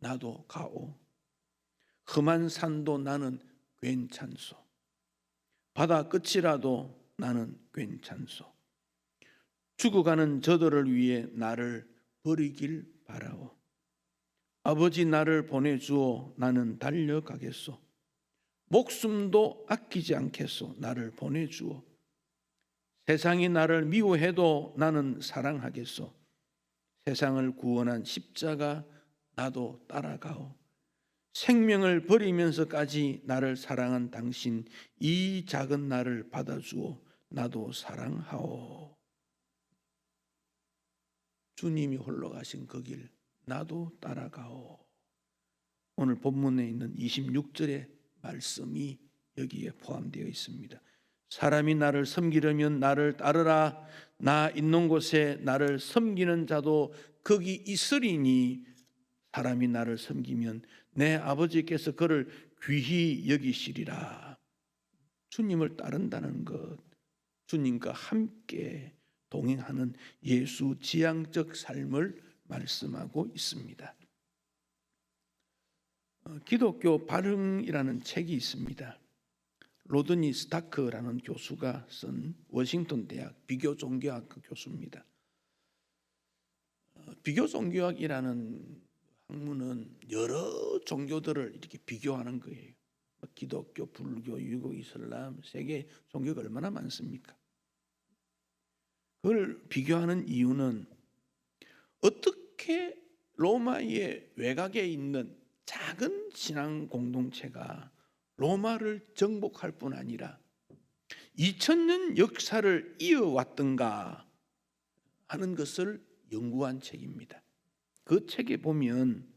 나도 가오. 험한 산도 나는 괜찮소. 바다 끝이라도 나는 괜찮소. 죽어가는 저들을 위해 나를 버리길 바라오. 아버지 나를 보내주어 나는 달려가겠소. 목숨도 아끼지 않겠소. 나를 보내주어. 세상이 나를 미워해도 나는 사랑하겠소. 세상을 구원한 십자가 나도 따라가오. 생명을 버리면서까지 나를 사랑한 당신 이 작은 나를 받아주어 나도 사랑하오. 주님이 홀로 가신 그 길 나도 따라가오. 오늘 본문에 있는 26절의 말씀이 여기에 포함되어 있습니다. 사람이 나를 섬기려면 나를 따르라. 나 있는 곳에 나를 섬기는 자도 거기 있으리니 사람이 나를 섬기면 내 아버지께서 그를 귀히 여기시리라. 주님을 따른다는 것, 주님과 함께 동행하는 예수 지향적 삶을 말씀하고 있습니다. 기독교 발흥이라는 책이 있습니다. 로드니 스타크라는 교수가 쓴 워싱턴 대학 비교 종교학 교수입니다. 비교 종교학이라는 학문은 여러 종교들을 이렇게 비교하는 거예요. 기독교, 불교, 유교, 이슬람, 세계 종교가 얼마나 많습니까? 그걸 비교하는 이유는 어떻게 로마의 외곽에 있는 작은 신앙 공동체가 로마를 정복할 뿐 아니라 2000년 역사를 이어왔던가 하는 것을 연구한 책입니다. 그 책에 보면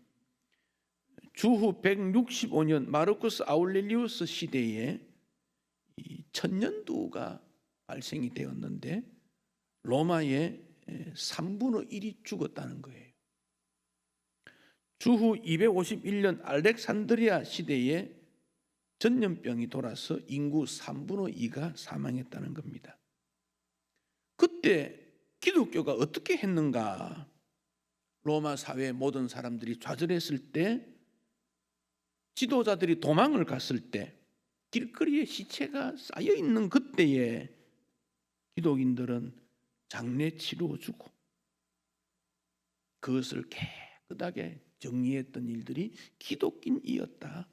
주후 165년 마르쿠스 아울렐리우스 시대에 이 천년두가 발생이 되었는데 로마의 3분의 1이 죽었다는 거예요. 주후 251년 알렉산드리아 시대에 전염병이 돌아서 인구 3분의 2가 사망했다는 겁니다. 그때 기독교가 어떻게 했는가? 로마 사회의 모든 사람들이 좌절했을 때, 지도자들이 도망을 갔을 때, 길거리에 시체가 쌓여 있는 그때에 기독인들은 장례 치루어주고 그것을 깨끗하게 정리했던 일들이 기독인이었다.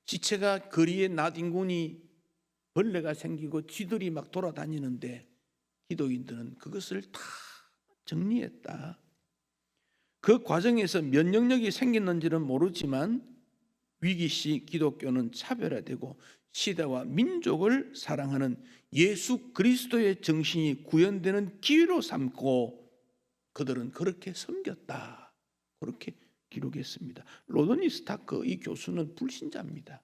시체가 거리에 나뒹구니 벌레가 생기고 쥐들이 막 돌아다니는데 기독인들은 그것을 다 정리했다. 그 과정에서 면역력이 생겼는지는 모르지만 위기시 기독교는 차별화되고 시대와 민족을 사랑하는 예수 그리스도의 정신이 구현되는 기회로 삼고 그들은 그렇게 섬겼다. 그렇게 기록했습니다. 로드니 스타크 이 교수는 불신자입니다.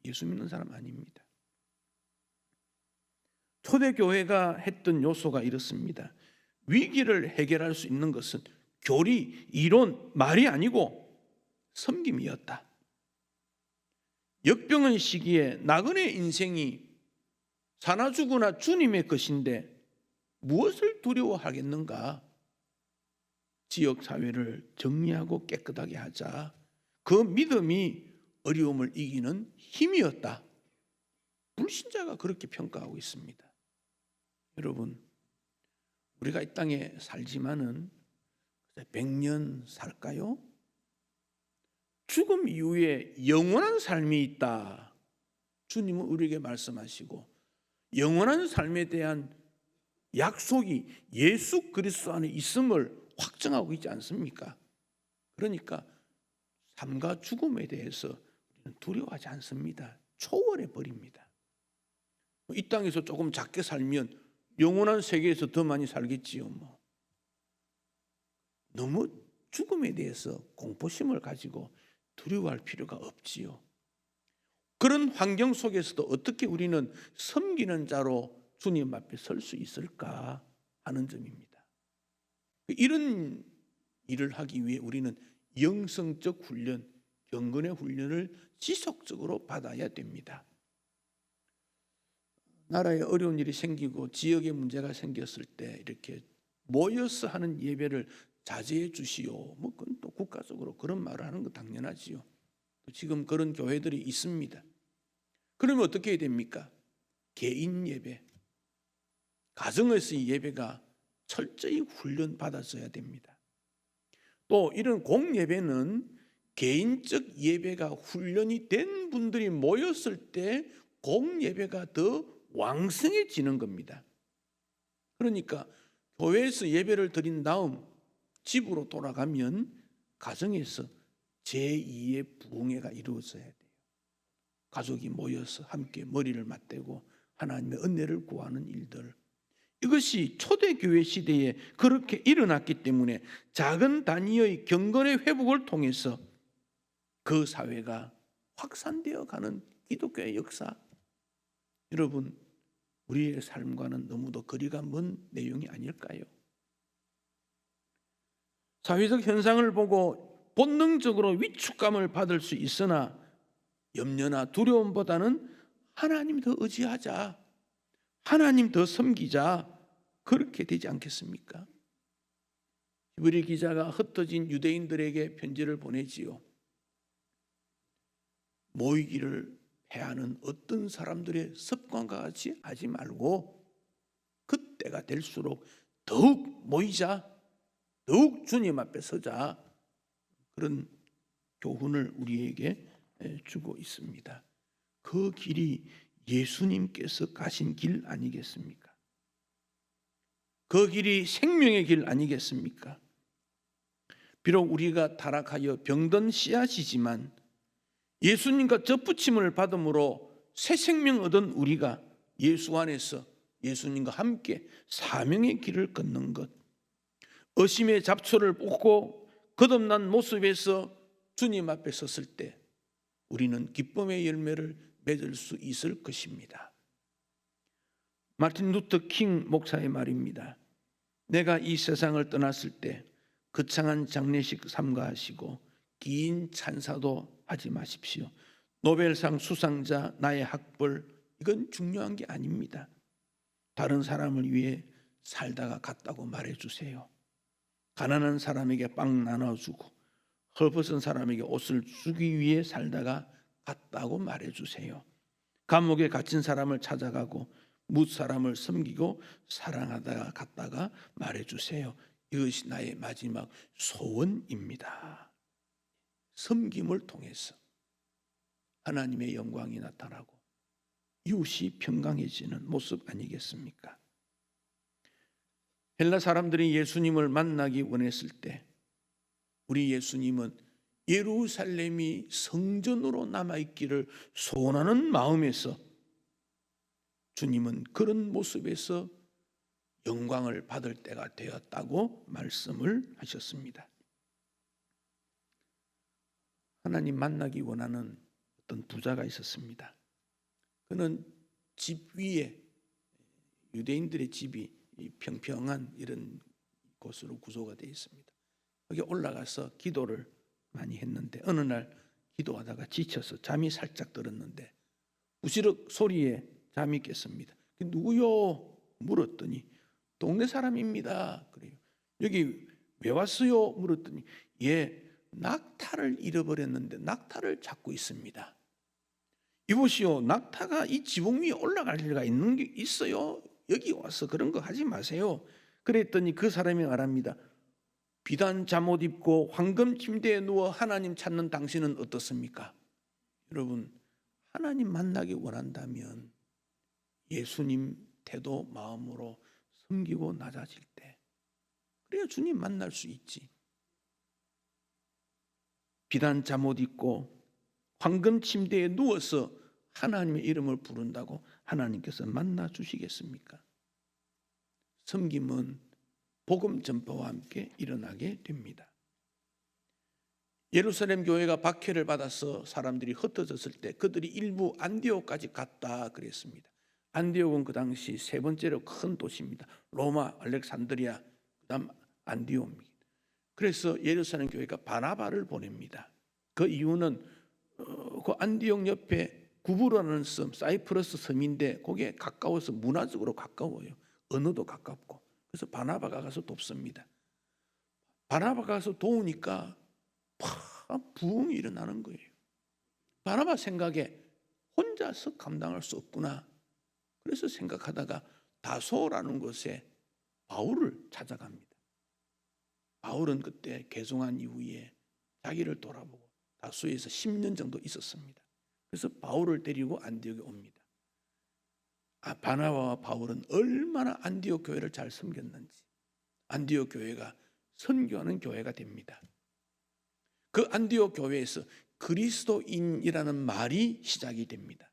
예수 믿는 사람 아닙니다. 초대교회가 했던 요소가 이렇습니다. 위기를 해결할 수 있는 것은 교리, 이론, 말이 아니고 섬김이었다. 역병의 시기에 나그네 인생이 사나 죽으나 주님의 것인데 무엇을 두려워하겠는가? 지역사회를 정리하고 깨끗하게 하자. 그 믿음이 어려움을 이기는 힘이었다. 불신자가 그렇게 평가하고 있습니다. 여러분, 우리가 이 땅에 살지만은 100년 살까요? 죽음 이후에 영원한 삶이 있다. 주님은 우리에게 말씀하시고 영원한 삶에 대한 약속이 예수 그리스도 안에 있음을 확정하고 있지 않습니까? 그러니까 삶과 죽음에 대해서 두려워하지 않습니다. 초월해 버립니다. 이 땅에서 조금 작게 살면 영원한 세계에서 더 많이 살겠지요. 너무 죽음에 대해서 공포심을 가지고 두려워할 필요가 없지요. 그런 환경 속에서도 어떻게 우리는 섬기는 자로 주님 앞에 설 수 있을까 하는 점입니다. 이런 일을 하기 위해 우리는 영성적 훈련, 경건의 훈련을 지속적으로 받아야 됩니다. 나라에 어려운 일이 생기고 지역에 문제가 생겼을 때 이렇게 모여서 하는 예배를 자제해 주시오. 그건 또 국가적으로 그런 말을 하는 거 당연하지요. 지금 그런 교회들이 있습니다. 그러면 어떻게 해야 됩니까? 개인 예배, 가정에서의 예배가 철저히 훈련 받아져야 됩니다. 또 이런 공예배는 개인적 예배가 훈련이 된 분들이 모였을 때 공예배가 더 왕성해지는 겁니다. 그러니까 교회에서 예배를 드린 다음 집으로 돌아가면 가정에서 제2의 부흥회가 이루어져야 돼요. 가족이 모여서 함께 머리를 맞대고 하나님의 은혜를 구하는 일들. 이것이 초대교회 시대에 그렇게 일어났기 때문에 작은 단위의 경건의 회복을 통해서 그 사회가 확산되어 가는 기독교의 역사. 여러분, 우리의 삶과는 너무도 거리가 먼 내용이 아닐까요? 사회적 현상을 보고 본능적으로 위축감을 받을 수 있으나 염려나 두려움보다는 하나님 더 의지하자, 하나님 더 섬기자, 그렇게 되지 않겠습니까? 히브리 기자가 흩어진 유대인들에게 편지를 보내지요. 모이기를 해하는 어떤 사람들의 습관과 같이 하지 말고 그때가 될수록 더욱 모이자, 더욱 주님 앞에 서자, 그런 교훈을 우리에게 주고 있습니다. 그 길이 예수님께서 가신 길 아니겠습니까? 그 길이 생명의 길 아니겠습니까? 비록 우리가 타락하여 병든 씨앗이지만 예수님과 접붙임을 받음으로 새 생명 얻은 우리가 예수 안에서 예수님과 함께 사명의 길을 걷는 것, 의심의 잡초를 뽑고 거듭난 모습에서 주님 앞에 섰을 때 우리는 기쁨의 열매를 맺을 수 있을 것입니다. 마틴 루터 킹 목사의 말입니다. 내가 이 세상을 떠났을 때 거창한 장례식 삼가하시고 긴 찬사도 하지 마십시오. 노벨상 수상자, 나의 학벌, 이건 중요한 게 아닙니다. 다른 사람을 위해 살다가 갔다고 말해주세요. 가난한 사람에게 빵 나눠주고 헐벗은 사람에게 옷을 주기 위해 살다가 갔다고 말해주세요. 감옥에 갇힌 사람을 찾아가고 뭇 사람을 섬기고 사랑하다가 갔다가 말해주세요. 이것이 나의 마지막 소원입니다. 섬김을 통해서 하나님의 영광이 나타나고 이웃이 평강해지는 모습 아니겠습니까? 헬라 사람들이 예수님을 만나기 원했을 때 우리 예수님은 예루살렘이 성전으로 남아있기를 소원하는 마음에서 주님은 그런 모습에서 영광을 받을 때가 되었다고 말씀을 하셨습니다. 하나님 만나기 원하는 어떤 부자가 있었습니다. 그는 집 위에, 유대인들의 집이 평평한 이런 곳으로 구조가 되어 있습니다. 거기 올라가서 기도를 많이 했는데 어느 날 기도하다가 지쳐서 잠이 살짝 들었는데 부시럭 소리에 잠이 깼습니다. 누구요? 물었더니 동네 사람입니다. 그래요. 여기 왜 왔어요? 물었더니 낙타를 잃어버렸는데 낙타를 찾고 있습니다. 이보시오, 낙타가 이 지붕 위에 올라갈 리가 있는 게 있어요? 여기 와서 그런 거 하지 마세요. 그랬더니 그 사람이 말합니다. 비단 잠옷 입고 황금 침대에 누워 하나님 찾는 당신은 어떻습니까? 여러분, 하나님 만나기 원한다면 예수님 태도 마음으로 섬기고 낮아질 때 그래야 주님 만날 수 있지. 비단 잠옷 입고 황금 침대에 누워서 하나님의 이름을 부른다고 하나님께서 만나 주시겠습니까? 섬김은 복음 전파와 함께 일어나게 됩니다. 예루살렘 교회가 박해를 받아서 사람들이 흩어졌을 때 그들이 일부 안디옥까지 갔다 그랬습니다. 안디옥은 그 당시 세 번째로 큰 도시입니다. 로마, 알렉산드리아, 그다음 안디옥입니다. 그래서 예루살렘 교회가 바나바를 보냅니다. 그 이유는 그 안디옥 옆에 구부라는 섬, 사이프러스 섬인데 거기에 가까워서 문화적으로 가까워요. 언어도 가깝고. 그래서 바나바가 가서 돕습니다. 바나바가 가서 도우니까 부흥이 일어나는 거예요. 바나바 생각에 혼자서 감당할 수 없구나. 그래서 생각하다가 다소라는 곳에 바울을 찾아갑니다. 바울은 그때 개종한 이후에 자기를 돌아보고 다소에서 10년 정도 있었습니다. 그래서 바울을 데리고 안디옥에 옵니다. 바나바와 바울은 얼마나 안디옥 교회를 잘 섬겼는지 안디옥 교회가 선교하는 교회가 됩니다. 그 안디옥 교회에서 그리스도인이라는 말이 시작이 됩니다.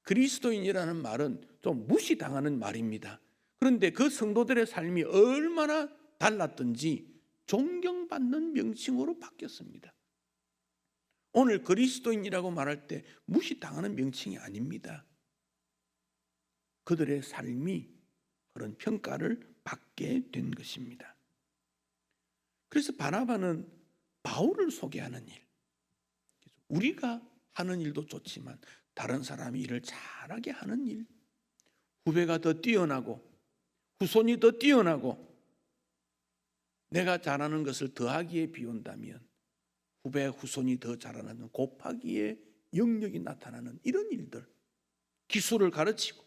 그리스도인이라는 말은 좀 무시당하는 말입니다. 그런데 그 성도들의 삶이 얼마나 달랐던지 존경받는 명칭으로 바뀌었습니다. 오늘 그리스도인이라고 말할 때 무시당하는 명칭이 아닙니다. 그들의 삶이 그런 평가를 받게 된 것입니다. 그래서 바나바는 바울을 소개하는 일, 우리가 하는 일도 좋지만 다른 사람이 일을 잘하게 하는 일, 후배가 더 뛰어나고 후손이 더 뛰어나고 내가 잘하는 것을 더하기에 비운다면 후배 후손이 더 자라나는 곱하기의 영역이 나타나는 이런 일들, 기술을 가르치고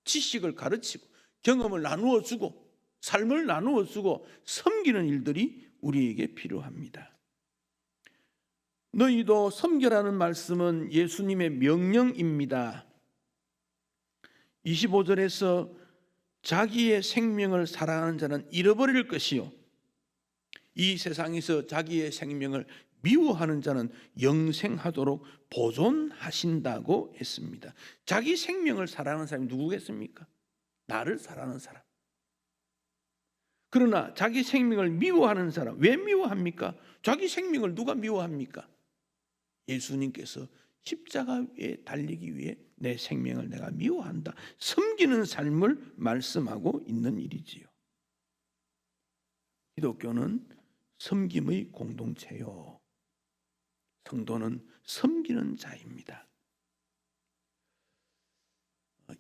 지식을 가르치고 경험을 나누어 주고 삶을 나누어 주고 섬기는 일들이 우리에게 필요합니다. 너희도 섬겨라는 말씀은 예수님의 명령입니다. 25절에서 자기의 생명을 사랑하는 자는 잃어버릴 것이요 이 세상에서 자기의 생명을 미워하는 자는 영생하도록 보존하신다고 했습니다. 자기 생명을 사랑하는 사람이 누구겠습니까? 나를 사랑하는 사람. 그러나 자기 생명을 미워하는 사람, 왜 미워합니까? 자기 생명을 누가 미워합니까? 예수님께서 십자가에 달리기 위해 내 생명을 내가 미워한다. 섬기는 삶을 말씀하고 있는 일이지요. 기독교는 섬김의 공동체요. 성도는 섬기는 자입니다.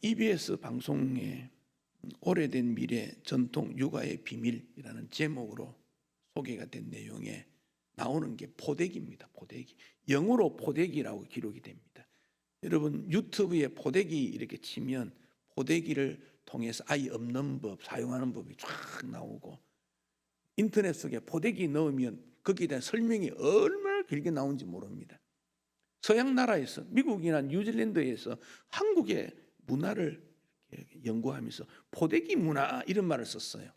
EBS 방송에 오래된 미래 전통 육아의 비밀이라는 제목으로 소개가 된 내용에 나오는 게 포대기입니다. 포대기. 영어로 포대기라고 기록이 됩니다. 여러분 유튜브에 포대기 이렇게 치면 포대기를 통해서 아이 없는 법, 사용하는 법이 쫙 나오고 인터넷 속에 포대기 넣으면 거기에 대한 설명이 얼마나 길게 나오는지 모릅니다. 서양 나라에서 미국이나 뉴질랜드에서 한국의 문화를 연구하면서 포대기 문화 이런 말을 썼어요.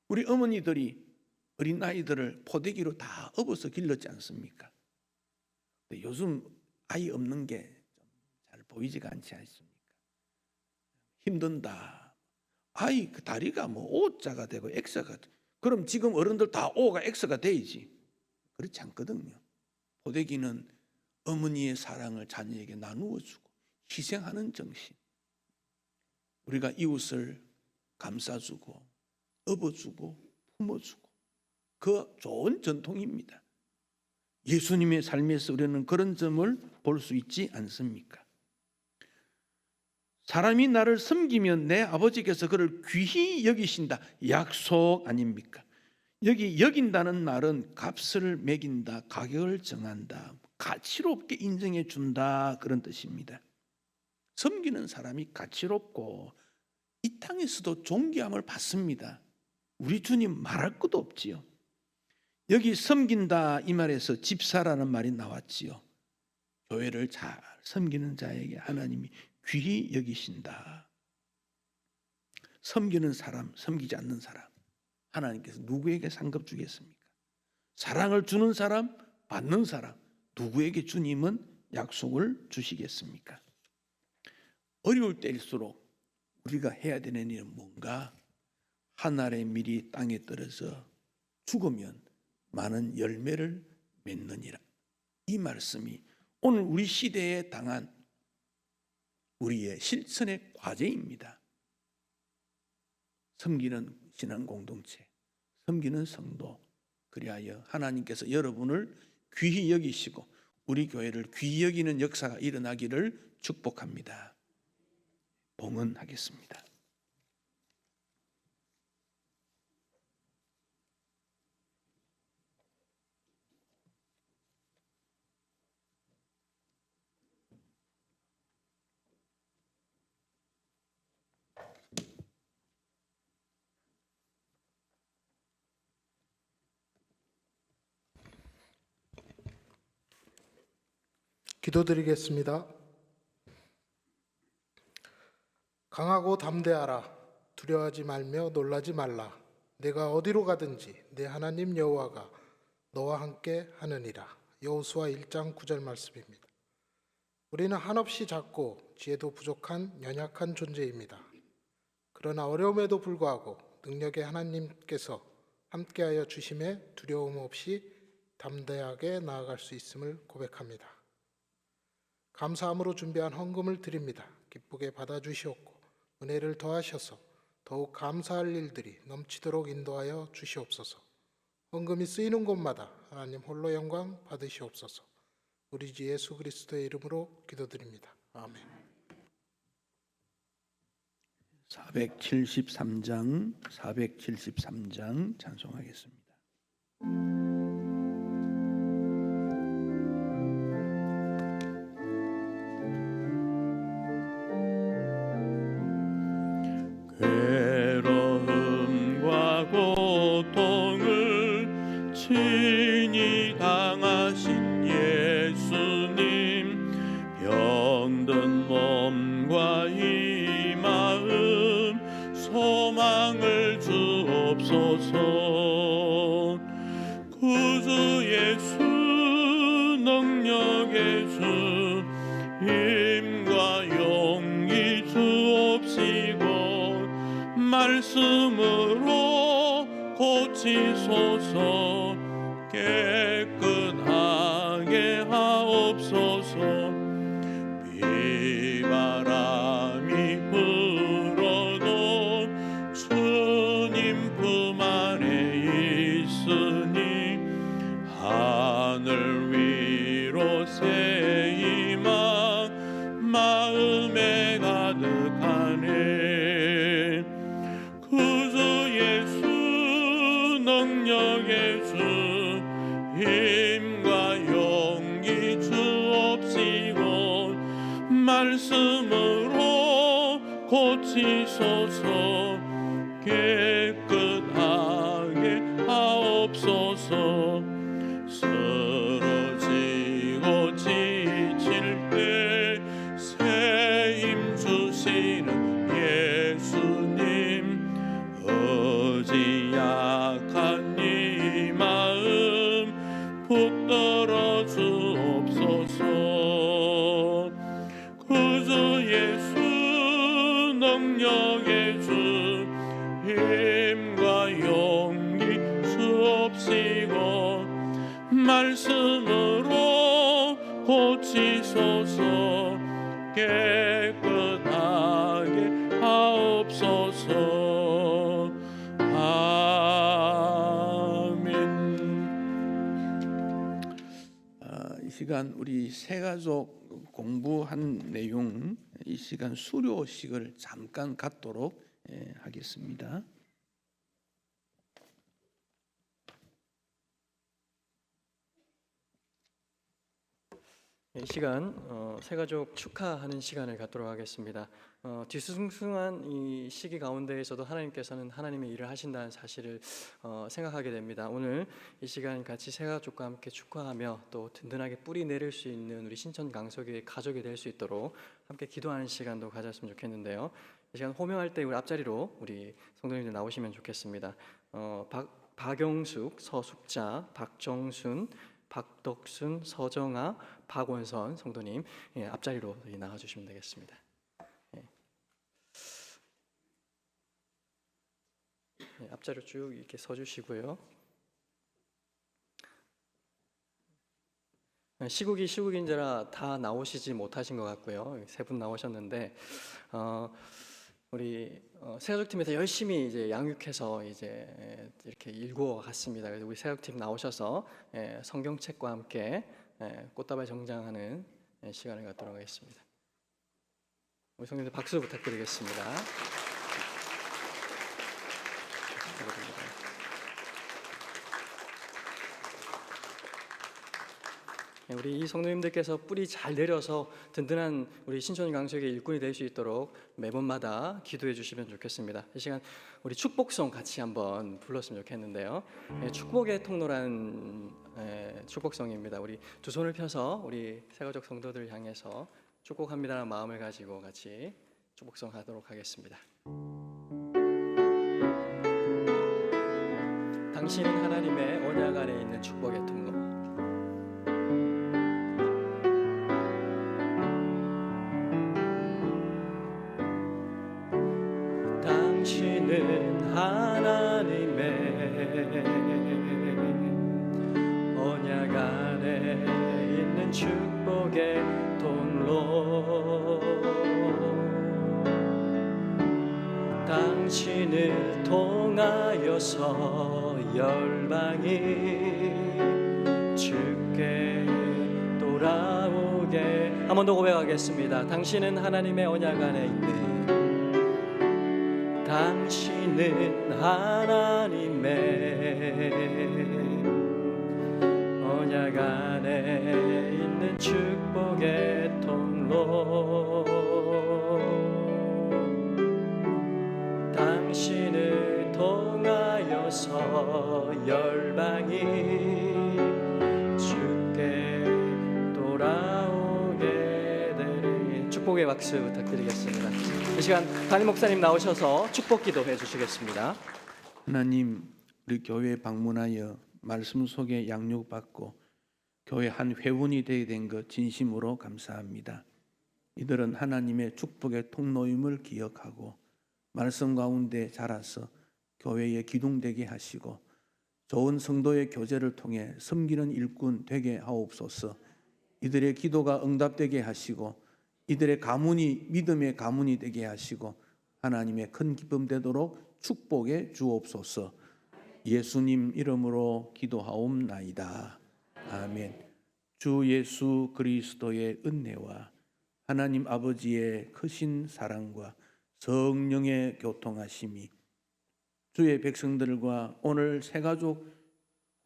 우리 어머니들이 어린 아이들을 포대기로 다 업어서 길렀지 않습니까? 근데 요즘 아이 없는 게 잘 보이지가 않지 않습니까? 힘든다. 아이 그 다리가 뭐 O자가 되고 X가 되고 그럼 지금 어른들 다 O가 X가 돼야지. 그렇지 않거든요. 포대기는 어머니의 사랑을 자녀에게 나누어 주고 희생하는 정신. 우리가 이웃을 감싸주고 업어주고 품어주고 그 좋은 전통입니다. 예수님의 삶에서 우리는 그런 점을 볼 수 있지 않습니까? 사람이 나를 섬기면 내 아버지께서 그를 귀히 여기신다. 약속 아닙니까? 여기 여긴다는 말은 값을 매긴다, 가격을 정한다, 가치롭게 인정해 준다 그런 뜻입니다. 섬기는 사람이 가치롭고 이 땅에서도 존귀함을 받습니다. 우리 주님 말할 것도 없지요. 여기 섬긴다 이 말에서 집사라는 말이 나왔지요. 교회를 잘 섬기는 자에게 하나님이 귀히 여기신다. 섬기는 사람, 섬기지 않는 사람 하나님께서 누구에게 상급 주겠습니까? 사랑을 주는 사람, 받는 사람 누구에게 주님은 약속을 주시겠습니까? 어려울 때일수록 우리가 해야 되는 일은 뭔가? 하늘의 밀이 땅에 떨어져 죽으면 많은 열매를 맺느니라. 이 말씀이 오늘 우리 시대에 당한 우리의 실천의 과제입니다. 섬기는 신앙 공동체, 섬기는 성도, 그리하여 하나님께서 여러분을 귀히 여기시고 우리 교회를 귀히 여기는 역사가 일어나기를 축복합니다. 봉헌하겠습니다. 기도드리겠습니다. 강하고 담대하라. 두려워하지 말며 놀라지 말라. 내가 어디로 가든지 내 하나님 여호와가 너와 함께 하느니라. 여호수아 1장 9절 말씀입니다. 우리는 한없이 작고 지혜도 부족한 연약한 존재입니다. 그러나 어려움에도 불구하고 능력의 하나님께서 함께하여 주심에 두려움 없이 담대하게 나아갈 수 있음을 고백합니다. 감사함으로 준비한 헌금을 드립니다. 기쁘게 받아주시옵고 은혜를 더하셔서 더욱 감사할 일들이 넘치도록 인도하여 주시옵소서. 헌금이 쓰이는 곳마다 하나님 홀로 영광 받으시옵소서. 우리 주 예수 그리스도의 이름으로 기도드립니다. 아멘. 473장 찬송하겠습니다. 괴로움과 고통을 친히 당하신 예수님, 병든 몸과 이 마음 소망을 주옵소서. 구주 예수, 능력의 주, 힘과 용기 주옵시고 말씀으로 고치소서. 깨끗하게 하옵소서. 비바람이 불어도 주님 품 안에 있으니 하늘 위로 새 희망 마음에 가득하네. 구주 예수, 능력의 주, 힘과 용기 주옵시고 말씀으로 고치소서. 깨끗하게 하옵소서. 쓰러지고 지칠 때 새 힘 주시는 예수님, 어지 약한 이 마음 붙들어 주옵소서. 구주 예수, 능력의 주, 힘과 용기 주옵시고 말씀으로 고치소서. 깨끗하게 하옵소서. 아멘. 이 시간 우리 새가족 공부한 내용, 이 시간 수료식을 잠깐 갖도록 하겠습니다. 이 시간 새가족 축하하는 시간을 갖도록 하겠습니다. 뒤숭숭한 이 시기 가운데에서도 하나님께서는 하나님의 일을 하신다는 사실을 생각하게 됩니다. 오늘 이 시간 같이 새가족과 함께 축하하며 또 든든하게 뿌리 내릴 수 있는 우리 신천 강서교회 가족이 될 수 있도록 함께 기도하는 시간도 가졌으면 좋겠는데요. 이 시간 호명할 때 우리 앞자리로 우리 성도님들 나오시면 좋겠습니다. 박영숙, 서숙자, 박정순, 박덕순, 서정아, 박원선 성도님 앞자리로 나가주시면 되겠습니다. 앞자리로 쭉 이렇게 서주시고요. 시국인지라 다 나오시지 못하신 것 같고요. 세 분 나오셨는데 우리 새가족팀에서 열심히 이제 양육해서 이제 이렇게 일구어 갔습니다. 그래서 우리 새가족팀 나오셔서 성경책과 함께 꽃다발 정장하는 시간을 갖도록 하겠습니다. 우리 성도님들 박수 부탁드리겠습니다. 우리 이 성도님들께서 뿌리 잘 내려서 든든한 우리 신촌 강서의 일꾼이 될 수 있도록 매번마다 기도해 주시면 좋겠습니다. 이 시간 우리 축복송 같이 한번 불렀으면 좋겠는데요. 축복의 통로라는 축복송입니다. 우리 두 손을 펴서 우리 새가족 성도들 향해서 축복합니다라는 마음을 가지고 같이 축복송 하도록 하겠습니다. 당신은 하나님의 언약 안에 있는 축복의 통로. 당신은 하나님의 언약 안에 있는 축복의 통로. 당신을 통하여서 열방이 주께 돌아오게. 한 번 더 고백하겠습니다. 당신은 하나님의 언약 안에 있는 당신은 하나님의 언약 안에 있는 축복의 통로, 당신을 통하여서 열방이 주께 돌아오게 되리. 축복의 박수 부탁드리겠습니다. 이 시간 담임 목사님 나오셔서 축복 기도해 주시겠습니다. 하나님, 우리 교회에 방문하여 말씀 속에 양육받고 교회 한 회원이 되게 된 것 진심으로 감사합니다. 이들은 하나님의 축복의 통로임을 기억하고 말씀 가운데 자라서 교회에 기둥되게 하시고 좋은 성도의 교제를 통해 섬기는 일꾼 되게 하옵소서. 이들의 기도가 응답되게 하시고 이들의 가문이 믿음의 가문이 되게 하시고 하나님의 큰 기쁨 되도록 축복해 주옵소서. 예수님 이름으로 기도하옵나이다. 아멘. 주 예수 그리스도의 은혜와 하나님 아버지의 크신 사랑과 성령의 교통하심이 주의 백성들과 오늘 새가족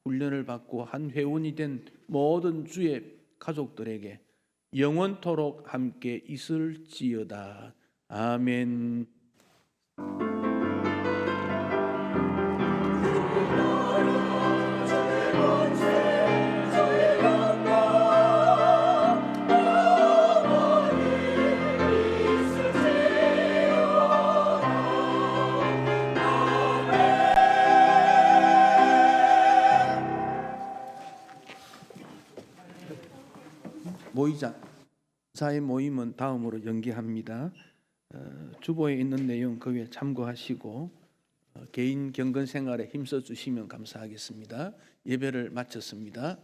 훈련을 받고 한 회원이 된 모든 주의 가족들에게 영원토록 함께 있을지어다. 아멘. 사회 모임은 다음으로 연기합니다. 주보에 있는 내용 그 위에 참고하시고 개인 경건 생활에 힘써 주시면 감사하겠습니다. 예배를 마쳤습니다.